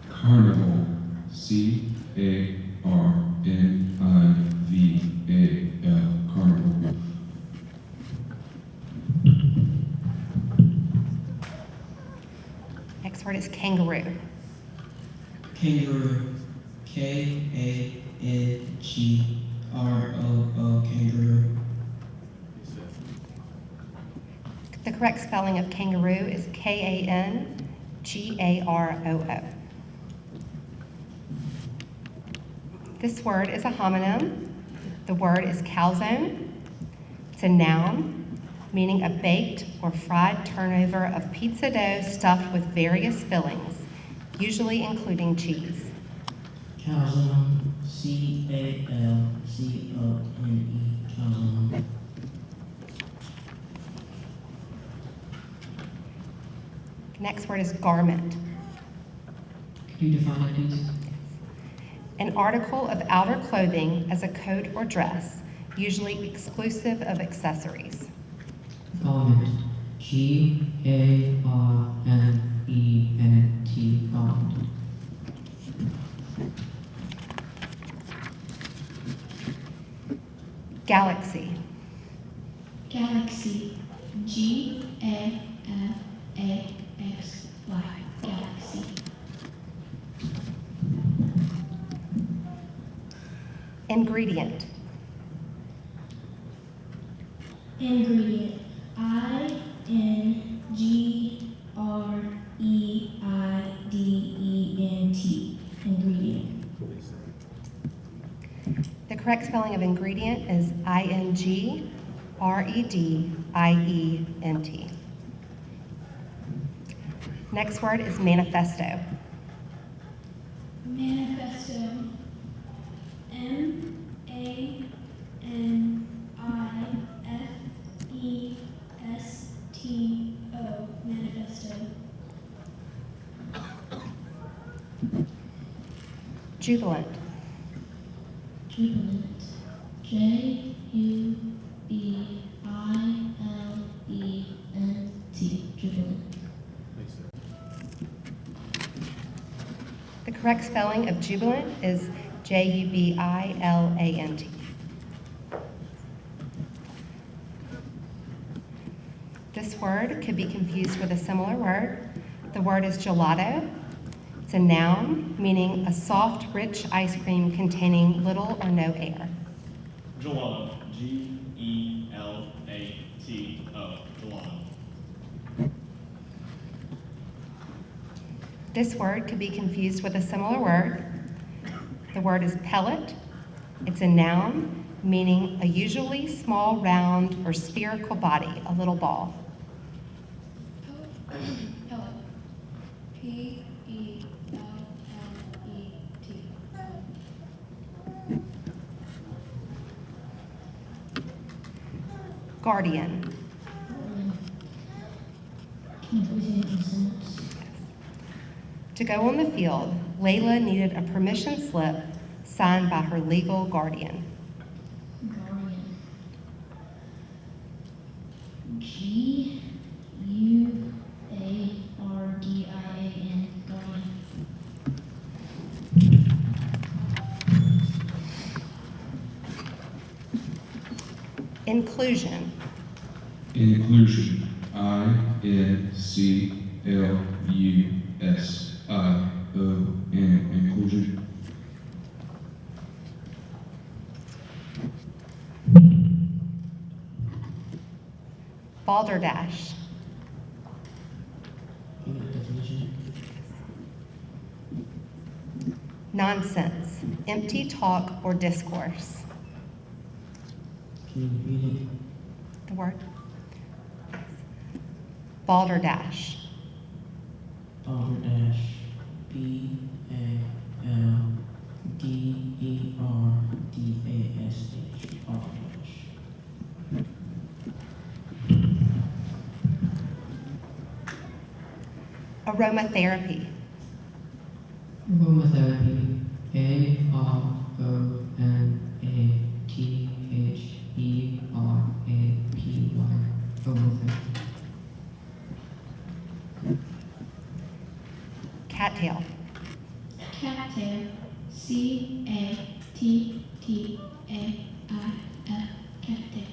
Speaker 9: Carnival. C-A-R-N-I-V-A-L. Carnival.
Speaker 5: Next word is kangaroo.
Speaker 6: Kangaroo. K-A-N-G-R-O-O. Kangaroo.
Speaker 5: The correct spelling of kangaroo is K-A-N-G-A-R-O-O. This word is a homonym. The word is calzone. It's a noun, meaning a baked or fried turnover of pizza dough stuffed with various fillings, usually including cheese.
Speaker 6: Calzone. C-A-L-Z-O-N-E. Calzone.
Speaker 5: Next word is garment.
Speaker 6: Could you define it, please?
Speaker 5: An article of outer clothing as a coat or dress, usually exclusive of accessories.
Speaker 6: Garment. G-A-R-M-E-N-T. Garment.
Speaker 5: Galaxy.
Speaker 10: Galaxy. G-A-L-A-X-Y. Galaxy.
Speaker 5: Ingredient.
Speaker 10: Ingredient. I-N-G-R-E-I-D-E-N-T. Ingredient.
Speaker 5: The correct spelling of ingredient is I-N-G-R-E-D-I-E-N-T. Next word is manifesto.
Speaker 7: Manifesto. M-A-N-I-F-E-S-T-O. Manifesto.
Speaker 5: Jubilant.
Speaker 10: Jubilant. J-U-B-I-L-E-N-T. Jubilant.
Speaker 5: The correct spelling of jubilant is J-U-B-I-L-A-N-T. This word could be confused with a similar word. The word is gelato. It's a noun, meaning a soft, rich ice cream containing little or no air.
Speaker 8: Gelato. G-E-L-A-T-O. Gelato.
Speaker 5: This word could be confused with a similar word. The word is pellet. It's a noun, meaning a usually small, round, or spherical body, a little ball.
Speaker 7: Pellet. P-E-L-L-E-T.
Speaker 5: Guardian.
Speaker 10: Can you please read the sentence?
Speaker 5: To go on the field, Layla needed a permission slip signed by her legal guardian.
Speaker 10: Guardian. G-U-A-R-D-I-A-N. Guardian.
Speaker 5: Inclusion.
Speaker 9: Inclusion. I-N-C-L-U-S-I-O-N. Inclusion.
Speaker 5: Balderdash.
Speaker 6: Give me the definition.
Speaker 5: Nonsense. Empty talk or discourse.
Speaker 6: Can you repeat it?
Speaker 5: The word? Balderdash.
Speaker 6: Balderdash. B-A-L-D-E-R-D-A-S-H. Balderdash.
Speaker 5: Aromatherapy.
Speaker 6: Aromatherapy. A-R-O-M-A-T-H-E-R-A-P-Y. Aromatherapy.
Speaker 5: Cattail.
Speaker 10: Cattail. C-A-T-T-A-I-L. Cattail.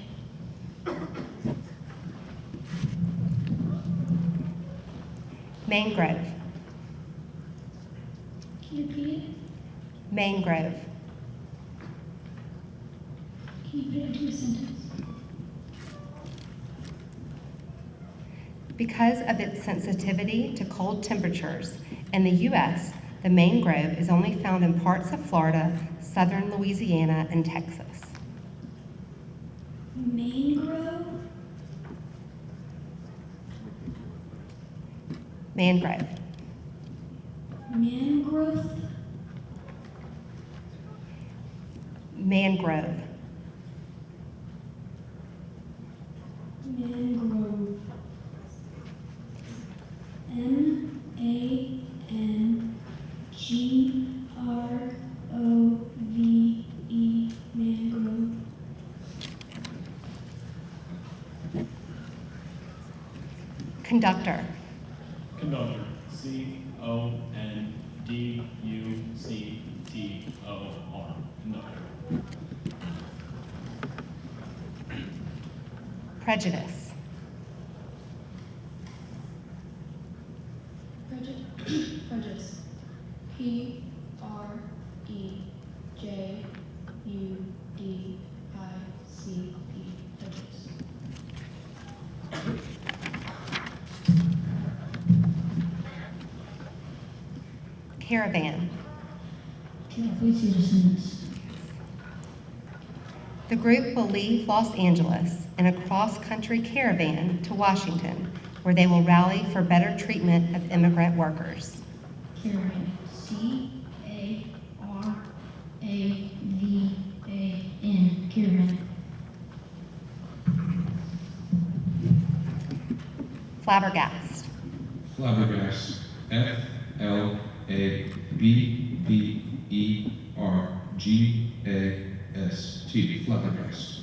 Speaker 5: Mangrove.
Speaker 10: Can you repeat it?
Speaker 5: Mangrove.
Speaker 10: Can you put it into a sentence?
Speaker 5: Because of its sensitivity to cold temperatures, in the U.S., the mangrove is only found in parts of Florida, southern Louisiana, and Texas.
Speaker 10: Mangrove.
Speaker 5: Mangrove.
Speaker 10: Mangrove.
Speaker 5: Mangrove.
Speaker 10: Mangrove. M-A-N-G-R-O-V-E. Mangrove.
Speaker 5: Conductor.
Speaker 8: Conductor. C-O-N-D-U-C-T-O-R. Conductor.
Speaker 5: Prejudice.
Speaker 10: Prejudice. P-R-E-J-U-D-I-C-E. Prejudice.
Speaker 5: Caravan.
Speaker 10: Can I please see the sentence?
Speaker 5: The group will leave Los Angeles in a cross-country caravan to Washington, where they will rally for better treatment of immigrant workers.
Speaker 10: Caravan. C-A-R-A-V-A-N. Caravan.
Speaker 5: Flabbergast.
Speaker 9: Flabbergast. F-L-A-B-B-E-R-G-A-S-T. Flabbergast.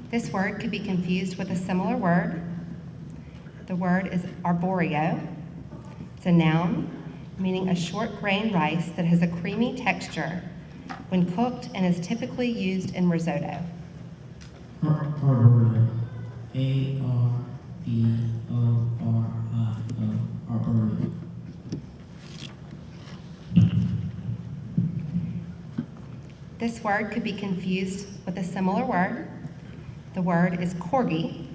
Speaker 5: This word could be confused with a similar word. The word is arborio. It's a noun meaning a short grain rice that has a creamy texture when cooked and is typically used in risotto.
Speaker 6: Arboreal. A-R-B-O-R-I-O. Arboreal.
Speaker 5: This word could be confused with a similar word. The word is corgi.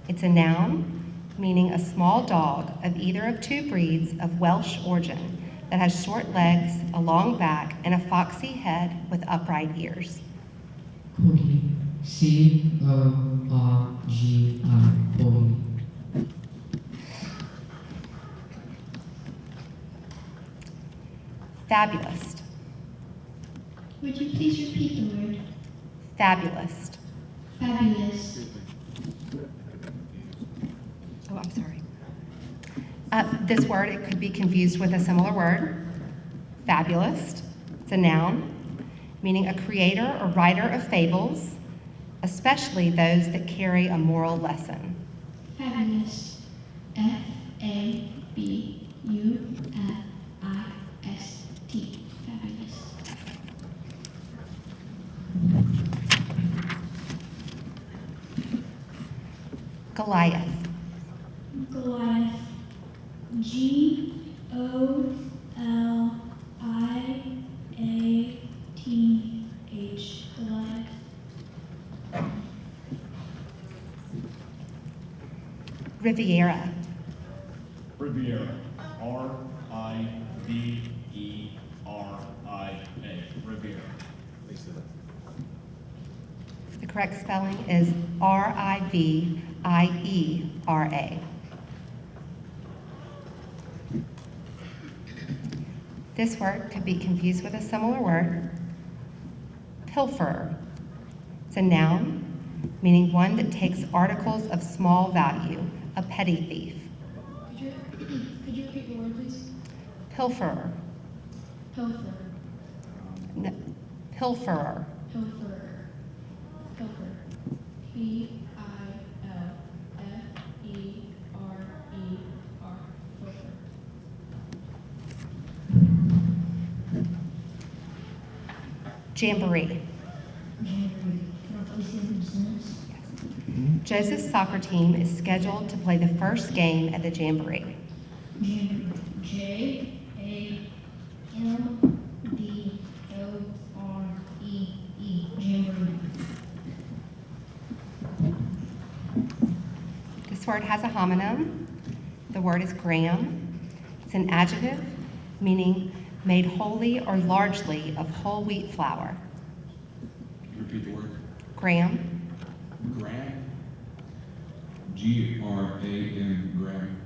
Speaker 5: It's a noun meaning a small dog of either of two breeds of Welsh origin that has short legs, a long back, and a foxy head with upright ears.
Speaker 6: Corgi. C-O-R-G-I. Corgi.
Speaker 5: Fabulous.
Speaker 10: Would you please repeat the word?
Speaker 5: Fabulous.
Speaker 10: Fabulous.
Speaker 5: Oh, I'm sorry. This word, it could be confused with a similar word. Fabulist. It's a noun meaning a creator or writer of fables, especially those that carry a moral lesson.
Speaker 10: Fabulous. F-A-B-U-L-I-S-T. Fabulous.
Speaker 5: Goliath.
Speaker 10: Goliath. G-O-L-I-A-T-H. Goliath.
Speaker 5: Riviera.
Speaker 8: Riviera. R-I-V-E-R-I-A. Riviera.
Speaker 5: The correct spelling is R-I-V-I-E-R-A. This word could be confused with a similar word. Pilferer. It's a noun meaning one that takes articles of small value, a petty thief.
Speaker 10: Could you repeat the word, please?
Speaker 5: Pilferer.
Speaker 10: Pilfer.
Speaker 5: No, pilferer.
Speaker 10: Pilferer. Pilfer. P-I-L-F-E-R-E-R.
Speaker 5: Jamboree. Joseph's soccer team is scheduled to play the first game at the Jamboree.
Speaker 10: Jamboree. Jamboree.
Speaker 5: This word has a homonym. The word is gram. It's an adjective meaning made wholly or largely of whole wheat flour.
Speaker 9: Repeat the word.
Speaker 5: Gram.
Speaker 9: Gram. G-R-A-M, gram.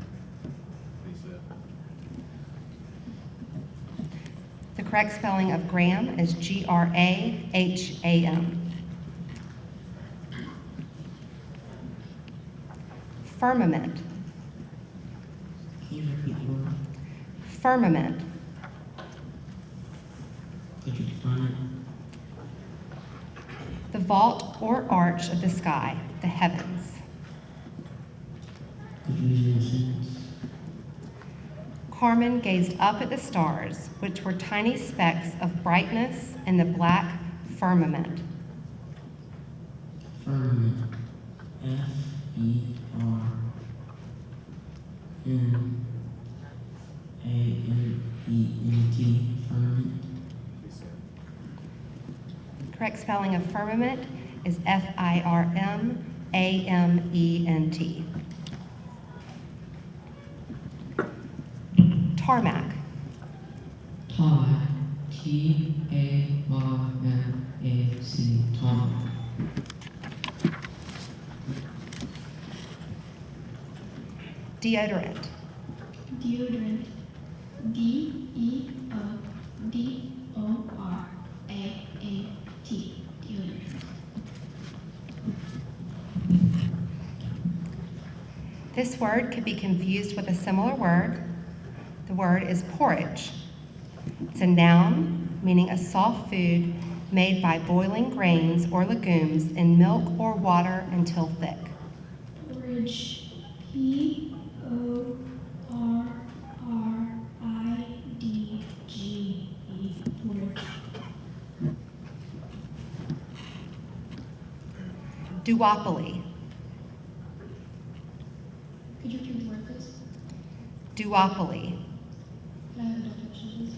Speaker 5: The correct spelling of gram is G-R-A-H-A-M. Firmament.
Speaker 6: Can you repeat the word?
Speaker 5: Firmament.
Speaker 6: Could you define it?
Speaker 5: The vault or arch of the sky, the heavens.
Speaker 6: Could you use it in a sentence?
Speaker 5: Carmen gazed up at the stars, which were tiny specks of brightness in the black firmament.
Speaker 6: Firmament. F-E-R-M-A-M-E-N-T. Firmament.
Speaker 5: Correct spelling of firmament is F-I-R-M-A-M-E-N-T. Tarmac.
Speaker 6: Tarmac. T-A-R-M-A-C. Tarmac.
Speaker 5: Deodorant.
Speaker 10: Deodorant. D-E-O-D-O-R-A-A-T. Deodorant.
Speaker 5: This word could be confused with a similar word. The word is porridge. It's a noun meaning a soft food made by boiling grains or legumes in milk or water until thick.
Speaker 10: Porridge. P-O-R-R-I-D-G-E. Porridge.
Speaker 5: Duopoly.
Speaker 10: Could you repeat the word, please?
Speaker 5: Duopoly.
Speaker 10: Can I have a definition, please?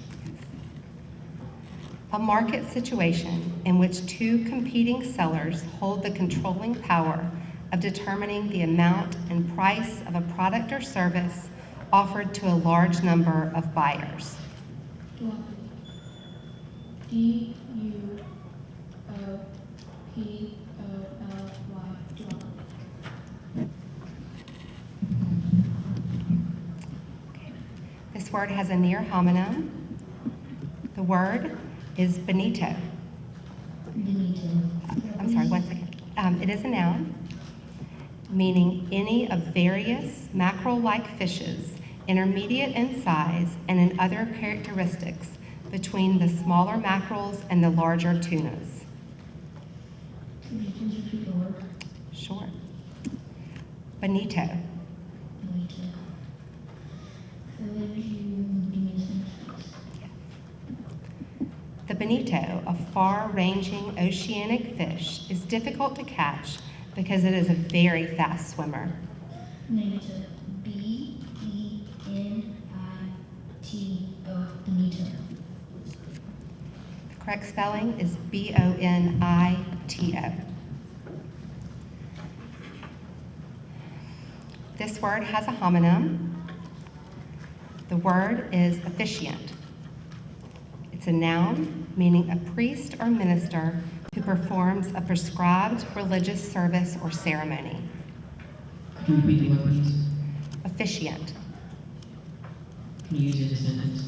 Speaker 5: A market situation in which two competing sellers hold the controlling power of determining the amount and price of a product or service offered to a large number of buyers.
Speaker 10: Duopoly. D-U-O-P-O-L-Y. Duopoly.
Speaker 5: This word has a near homonym. The word is bonito.
Speaker 10: Bonito.
Speaker 5: I'm sorry, one second. It is a noun, meaning any of various mackerel-like fishes, intermediate in size and in other characteristics between the smaller mackerels and the larger tunas.
Speaker 10: Could you please repeat the word?
Speaker 5: Sure. Bonito.
Speaker 10: Bonito. Could you give me a sentence?
Speaker 5: The bonito, a far-ranging oceanic fish, is difficult to catch because it is a very fast swimmer.
Speaker 10: Bonito. B-E-N-I-T-O. Bonito.
Speaker 5: The correct spelling is B-O-N-I-T-O. This word has a homonym. The word is officiant. It's a noun meaning a priest or minister who performs a prescribed religious service or ceremony.
Speaker 6: Could you repeat the word, please?
Speaker 5: Officiant.
Speaker 6: Can you use it in a sentence?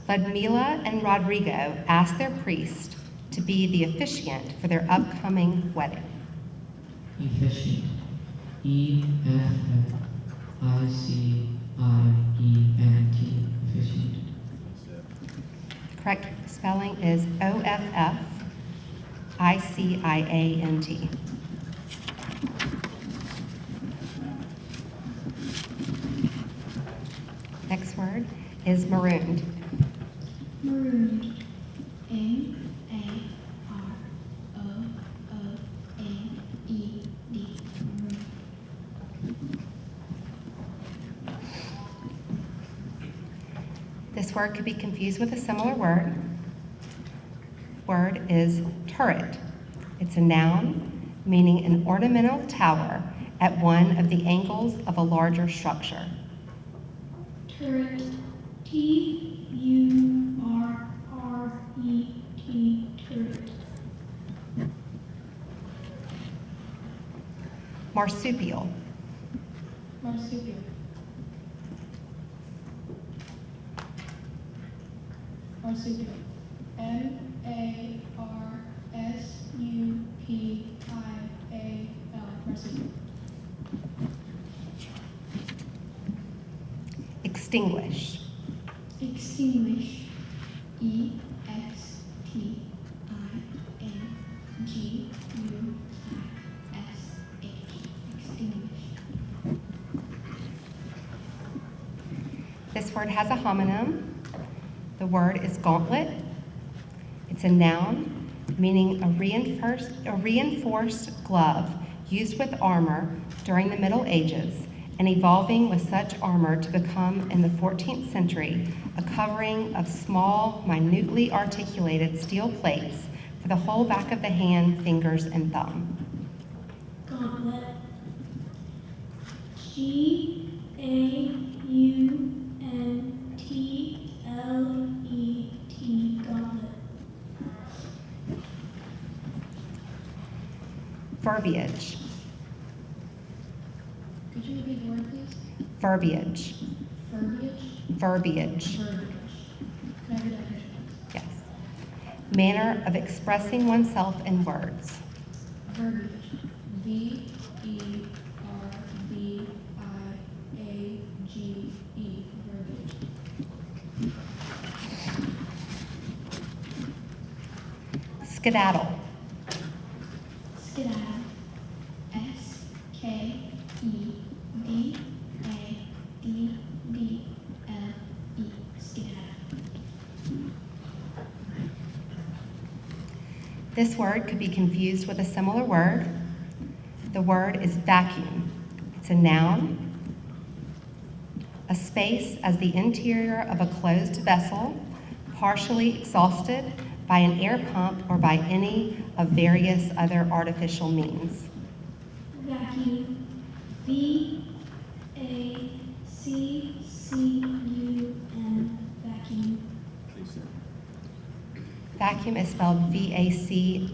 Speaker 5: Ludmila and Rodrigo asked their priest to be the officiant for their upcoming wedding.
Speaker 6: Efficient. E-F-F-I-C-I-E-N-T. Efficient.
Speaker 5: Correct spelling is O-F-F-I-C-I-A-N-T. Next word is marooned.
Speaker 10: Marooned. M
Speaker 5: word could be confused with a similar word. Word is turret. It's a noun meaning an ornamental tower at one of the angles of a larger structure.
Speaker 10: Turret. T-U-R-R-E-T. Turret.
Speaker 5: Marsupial.
Speaker 10: Marsupial. Marsupial. M-A-R-S-U-P-I-A-L. Marsupial.
Speaker 5: Extinguish.
Speaker 10: Extinguish. E-X-T-I-N-G-U-I-S-H. Extinguish.
Speaker 5: This word has a homonym. The word is gauntlet. It's a noun meaning a reinforced glove used with armor during the Middle Ages and evolving with such armor to become, in the 14th century, a covering of small, minutely articulated steel plates for the whole back of the hand, fingers, and thumb.
Speaker 7: Gauntlet. G-A-U-N-T-L-E-T. Gauntlet.
Speaker 5: Verbiage.
Speaker 10: Could you repeat the word, please?
Speaker 5: Verbiage.
Speaker 10: Verbiage.
Speaker 5: Verbiage.
Speaker 10: Verbiage. Can I have your definition, please?
Speaker 5: Yes. Manner of expressing oneself in words.
Speaker 10: Verbiage. V-E-R-B-I-A-G-E. Verbiage.
Speaker 5: Skedaddle.
Speaker 10: Skedaddle. S-K-E-D-A-D-D-L-E. Skedaddle.
Speaker 5: This word could be confused with a similar word. The word is vacuum. It's a noun, a space as the interior of a closed vessel, partially exhausted by an air pump or by any of various other artificial means.
Speaker 7: Vacuum. V-A-C-C-U-M. Vacuum.
Speaker 5: Vacuum is spelled V-A-C-U-U-M.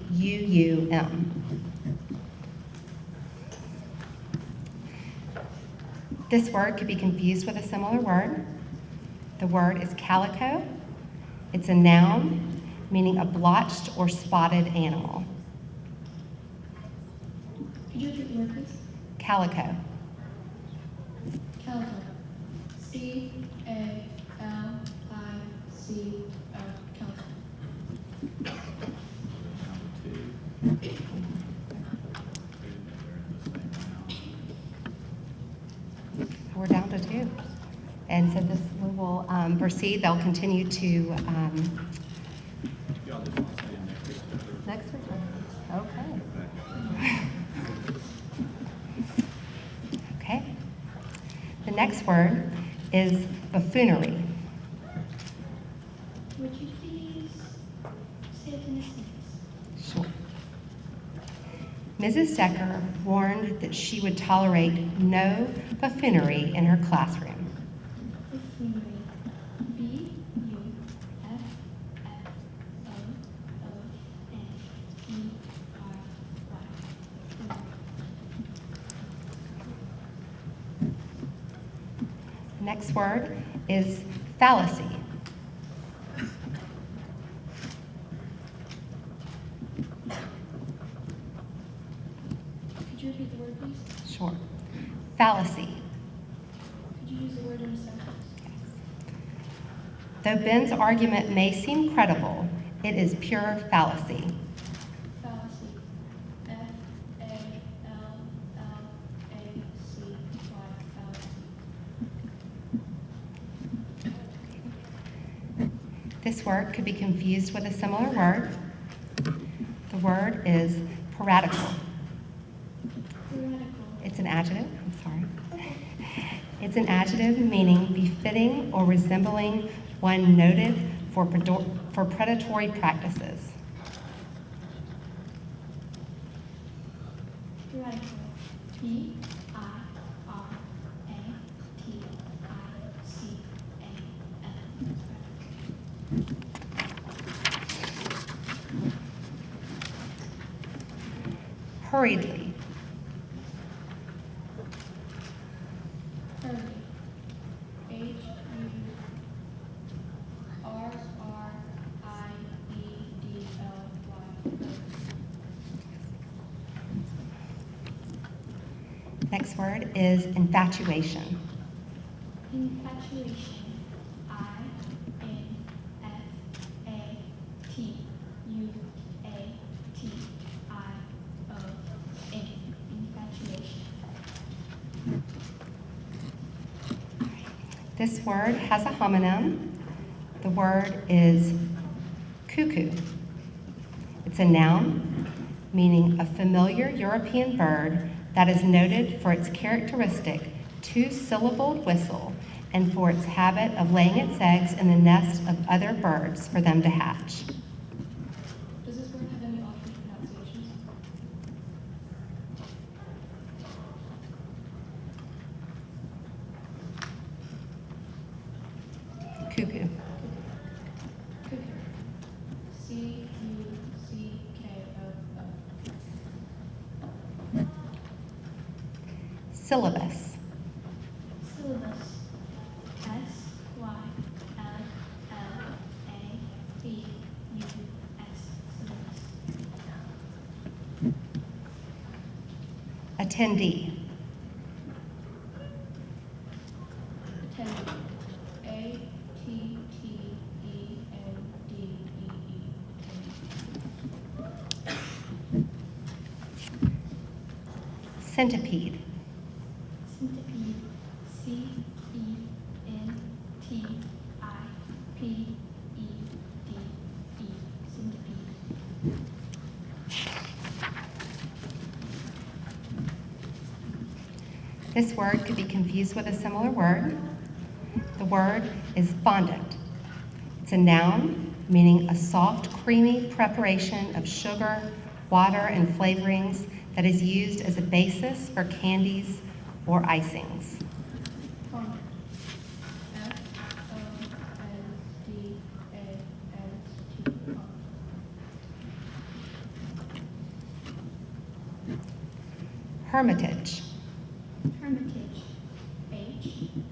Speaker 5: This word could be confused with a similar word. The word is calico. It's a noun meaning a blotched or spotted animal.
Speaker 10: Could you repeat the word, please?
Speaker 5: Calico.
Speaker 10: Calico. C-A-L-I-C-O. Calico.
Speaker 5: We're down to two. And so this, we will proceed. They'll continue to, next week? Okay. Okay. The next word is buffoonery.
Speaker 10: Would you please say it in a sentence?
Speaker 5: Sure. Mrs. Decker warned that she would tolerate no buffoonery in her classroom.
Speaker 10: Buffoonery. B-U-F-F-O-O-N-E-R-Y.
Speaker 5: The next word is fallacy.
Speaker 10: Could you repeat the word, please?
Speaker 5: Sure. Fallacy.
Speaker 10: Could you use the word in a sentence?
Speaker 5: Though Ben's argument may seem credible, it is pure fallacy.
Speaker 10: Fallacy. F-A-L-L-A-C-Y. Fallacy.
Speaker 5: This word could be confused with a similar word. The word is piratical.
Speaker 10: Tyrannical.
Speaker 5: It's an adjective, I'm sorry. It's an adjective meaning befitting or resembling one noted for predatory practices.
Speaker 10: Piratical. Piratical.
Speaker 5: Hurriedly.
Speaker 10: Hurry. Hurriedly.
Speaker 5: Next word is infatuation.
Speaker 10: Infatuation. Infatuation.
Speaker 5: This word has a homonym. The word is cuckoo. It's a noun meaning a familiar European bird that is noted for its characteristic two-syllabled whistle and for its habit of laying its eggs in the nest of other birds for them to hatch.
Speaker 10: Does this word have any alternate pronunciations?
Speaker 5: Cuckoo.
Speaker 10: Cuckoo. C-U-C-K-O-O.
Speaker 5: Syllabus.
Speaker 10: Syllabus. S-Y-L-L-A-B-U-S. Syllabus.
Speaker 5: Attendee.
Speaker 10: Attendee. A-T-T-E-N-D-E-E.
Speaker 5: Centipede.
Speaker 10: Centipede. C-E-N-T-I-P-E-D-E. Centipede.
Speaker 5: This word could be confused with a similar word. The word is fondant. It's a noun meaning a soft, creamy preparation of sugar, water, and flavorings that is used as a basis for candies or icings.
Speaker 10: Fondant. F-O-N-D-A-N-T.
Speaker 5: Hermitage.
Speaker 10: Hermitage. H-E-R-M-I-T-A-G-E.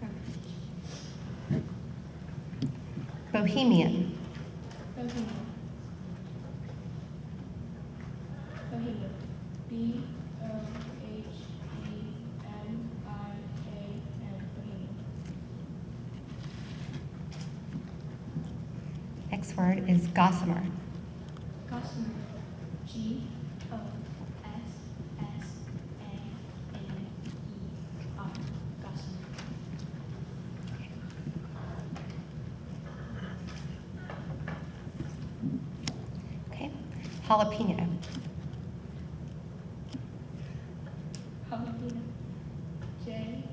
Speaker 10: Hermitage.
Speaker 5: Bohemian.
Speaker 10: Bohemian. Bohemian. B-O-H-E-M-I-A-N. Bohemian.
Speaker 5: Next word is gossamer.
Speaker 10: Gossamer. G-O-S-S-A-M-E-R. Gossamer.
Speaker 5: Okay. Jalapeno.
Speaker 10: Jalapeno. J-A-L-A-P-E-N-O.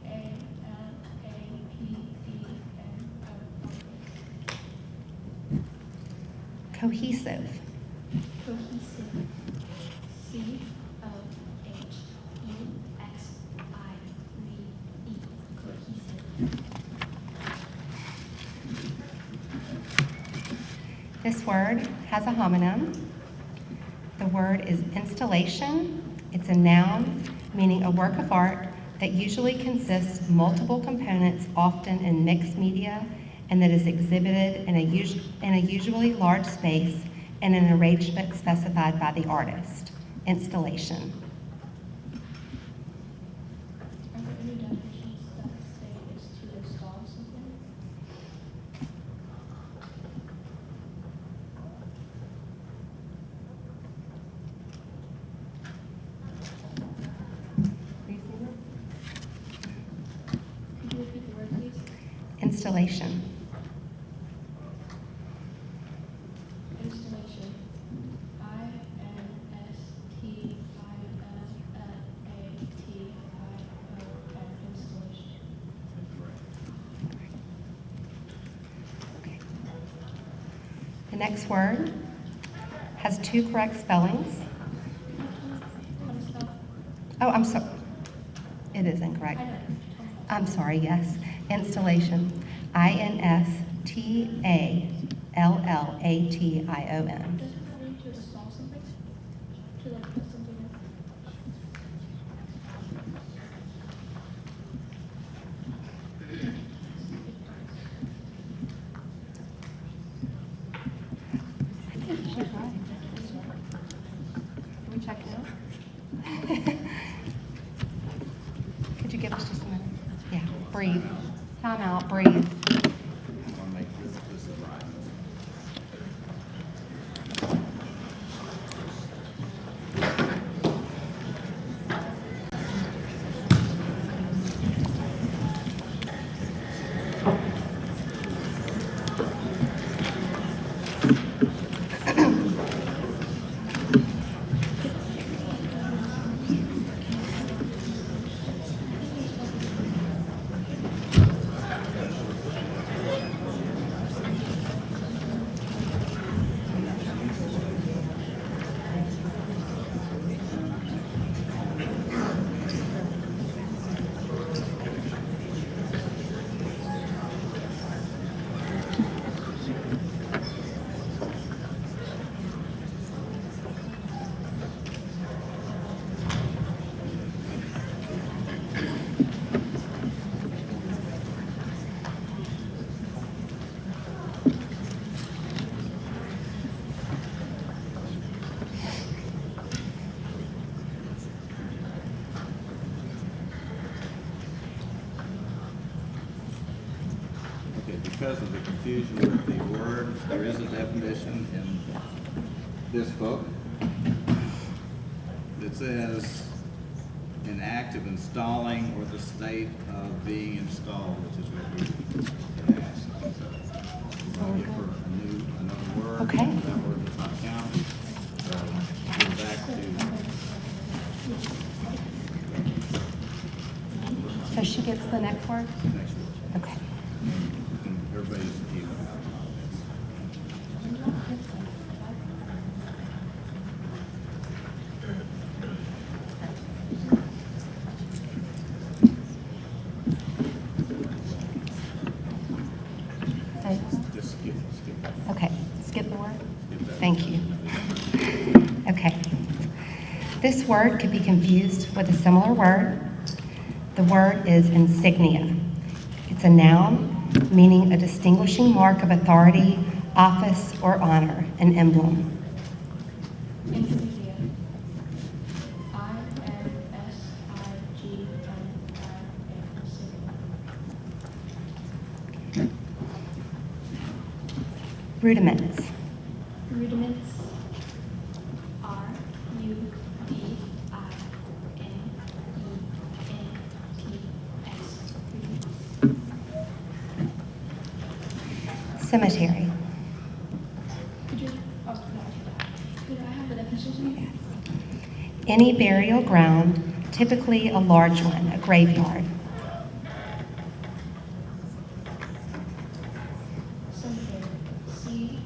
Speaker 5: Cohesive.
Speaker 10: Cohesive. C-O-H-U-S-I-V-E. Cohesive.
Speaker 5: This word has a homonym. The word is installation. It's a noun meaning a work of art that usually consists of multiple components, often in mixed media, and that is exhibited in a usually large space in an arrangement specified by the artist. Installation.
Speaker 10: Are there any definitions that say it's to install something? Could you repeat the word, please?
Speaker 5: Installation.
Speaker 10: Installation. I-N-S-T-I-L-L-A-T-I-O-N.
Speaker 5: next word has 2 correct spellings.
Speaker 10: How to spell?
Speaker 5: Oh, I'm sorry. It is incorrect.
Speaker 10: I know.
Speaker 5: I'm sorry, yes. Installation. INSTALLATION.
Speaker 10: Does it mean to install something? To like put something in?
Speaker 5: I think she's right. Can we check it out? Could you give us just a minute? Yeah, breathe. Time out, breathe.
Speaker 11: Because of the confusion with the words, there is a definition in this book that says an act of installing or the state of being installed, which is what we asked. So I'll look for another word.
Speaker 5: Okay.
Speaker 11: That word does not count. So go back to
Speaker 5: So she gets the next word?
Speaker 11: the next word.
Speaker 5: Okay.
Speaker 11: And everybody's even about
Speaker 5: So-
Speaker 11: Just skip.
Speaker 5: Okay, skip the word?
Speaker 11: Skip that.
Speaker 5: Thank you. Okay. This word could be confused with a similar word. The word is insignia. It's a noun meaning a distinguishing mark of authority, office, or honor, an emblem.
Speaker 10: Insignia. INSIGNIA.
Speaker 5: Rudiments.
Speaker 10: Rudiments. RUDIMENTS.
Speaker 5: Cemetery.
Speaker 10: Could you, oh, no. Could I have the definition?
Speaker 5: Any burial ground, typically a large one, a graveyard.
Speaker 10: Cemetery. CEMETERY.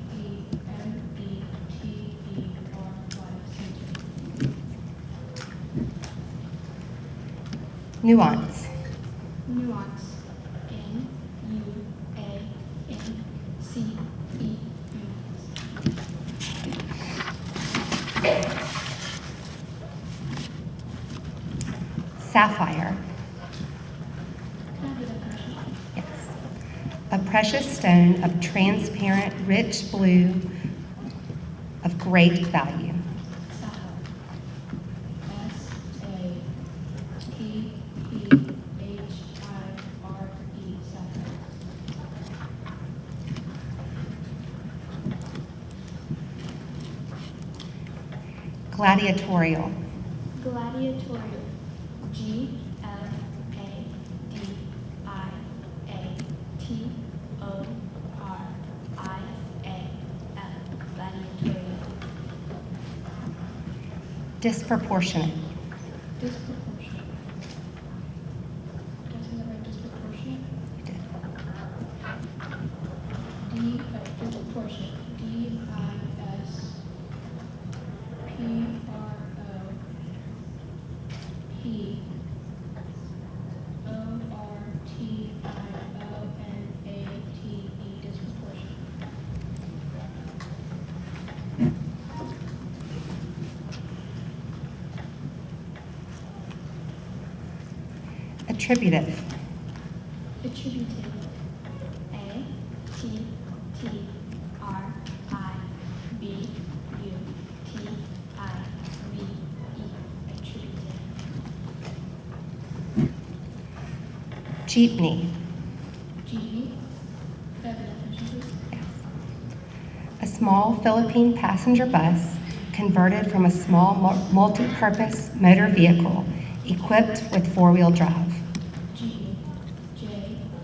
Speaker 5: Nuance.
Speaker 10: Nuance. NUANCE.
Speaker 5: Sapphire.
Speaker 10: Can I have the definition?
Speaker 5: Yes. A precious stone of transparent, rich blue of great value.
Speaker 10: Sapphire. SAPPHIRE. Sapphire.
Speaker 5: Gladiatorial.
Speaker 10: Gladiatorial. GLADIATORIAL. Gladiatorial.
Speaker 5: Disproportionate.
Speaker 10: Disproportionate. Did I say that right? Disproportionate?
Speaker 5: You did.
Speaker 10: Disproportionate.
Speaker 5: Attributive.
Speaker 10: Attributive. A T T R I B U T I V E. Attributive.
Speaker 5: Jeepney.
Speaker 10: G. The definition, please.
Speaker 5: Yes. A small Philippine passenger bus converted from a small multi-purpose motor vehicle equipped with four-wheel drive.
Speaker 10: G. J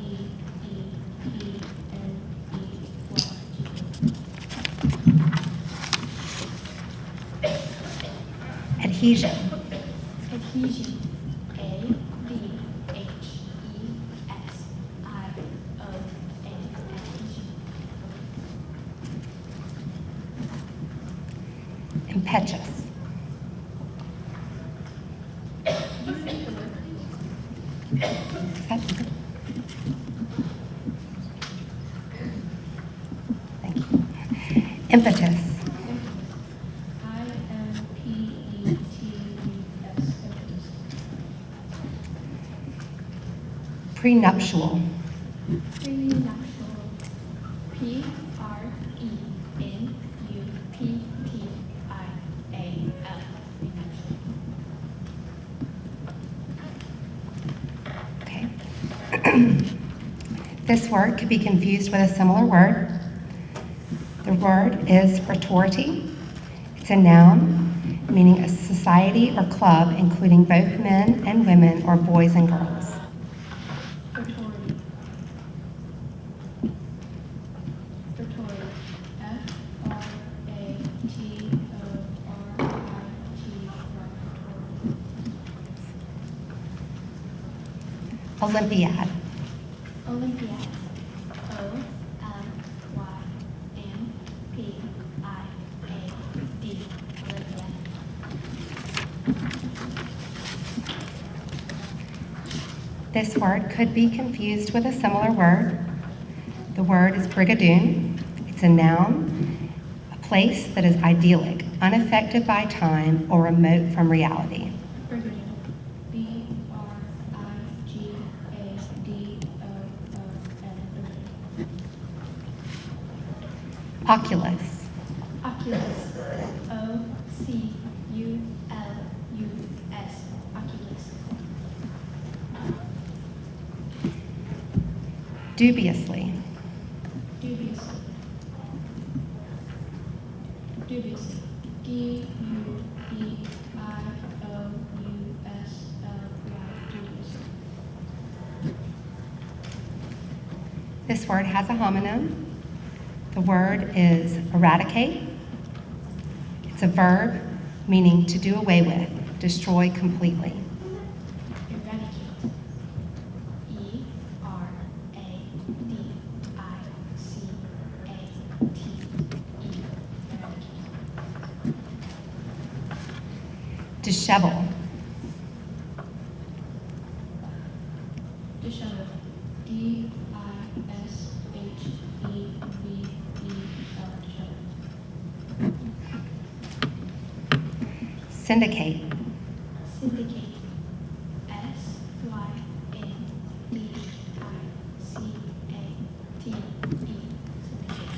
Speaker 10: E E E N E Y.
Speaker 5: Adhesion.
Speaker 10: Adhesion. A D H E S I O N. Adhesion.
Speaker 5: Impetuous. Thank you. Impetus.
Speaker 10: IMPETUS.
Speaker 5: Prenuptial.
Speaker 10: Prenuptial. P R E N U P T I A L. Prenuptial.
Speaker 5: Okay. This word could be confused with a similar word. The word is fraternity. It's a noun meaning a society or club including both men and women or boys and girls.
Speaker 10: Fraternity. Fraternity. F-R-A-T-O-R-I-T-Y.
Speaker 5: Olympiad.
Speaker 10: Olympiad. O-L-Y-M-P-I-A-D. Olympiad.
Speaker 5: This word could be confused with a similar word. The word is brigadoon. It's a noun, a place that is idyllic, unaffected by time, or remote from reality.
Speaker 10: Brigadoon. B-R-I-G-A-D-O-O-N.
Speaker 5: Oculus.
Speaker 10: Oculus. O-C-U-L-U-S. Oculus.
Speaker 5: Dubiously.
Speaker 10: Dubiously. Dubiously. D-U-B-I-O-U-S-L-Y. Dubiously.
Speaker 5: This word has a homonym. The word is eradicate. It's a verb meaning to do away with, destroy completely.
Speaker 10: Eradicate. E-R-A-D-I-C-A-T-E. Eradicate.
Speaker 5: Dishevel.
Speaker 10: Dishevel. D-I-S-H-E-V-E-L. Dishevel.
Speaker 5: Syndicate.
Speaker 10: Syndicate. S-Y-N-D-I-C-A-T-E. Syndicate.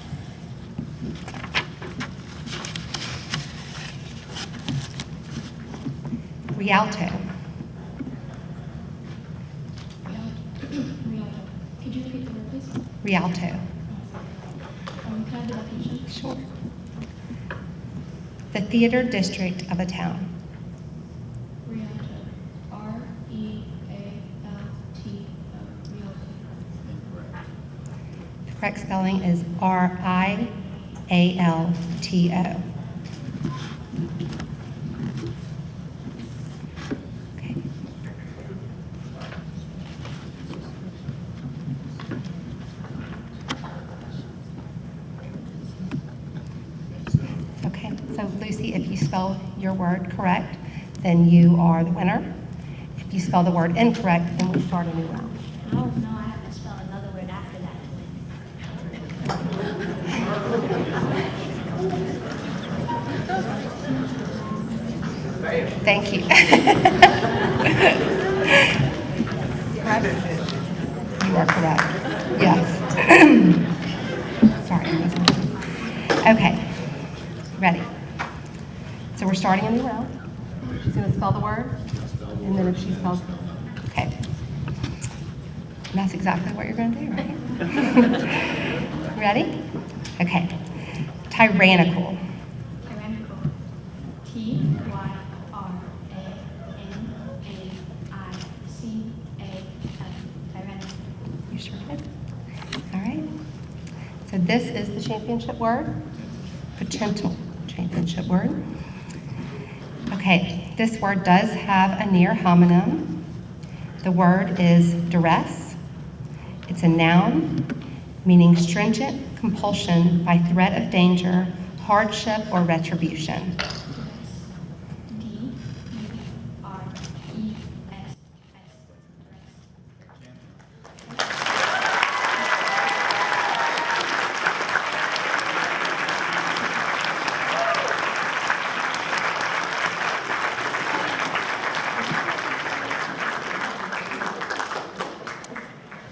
Speaker 5: Rialto.
Speaker 10: Rialto. Could you repeat the word, please?
Speaker 5: Rialto.
Speaker 10: Can I have the definition?
Speaker 5: Sure. The theater district of a town.
Speaker 10: Rialto. R-E-A-L-T-O. Rialto.
Speaker 5: The correct spelling is R-I-A-L-T-O. Okay. Okay, so Lucy, if you spell your word correct, then you are the winner. If you spell the word incorrect, then we start a new round.
Speaker 7: Oh, no, I have to spell another word after that to win.
Speaker 5: Thank you. You are correct. Yes. Sorry. Okay. Ready? So we're starting a new round. She's going to spell the word, and then if she spells, okay. And that's exactly what you're going to do, right? Ready? Okay. Tyrannical.
Speaker 10: Tyrannical. Tyrannical. Tyrannical.
Speaker 5: You sure did. All right. So this is the championship word. Potential championship word. Okay, this word does have a near homonym. The word is duress. It's a noun meaning stringent compulsion by threat of danger, hardship, or retribution.
Speaker 10: DURES.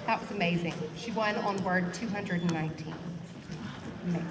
Speaker 5: That was amazing. She won on word 219. Amazing.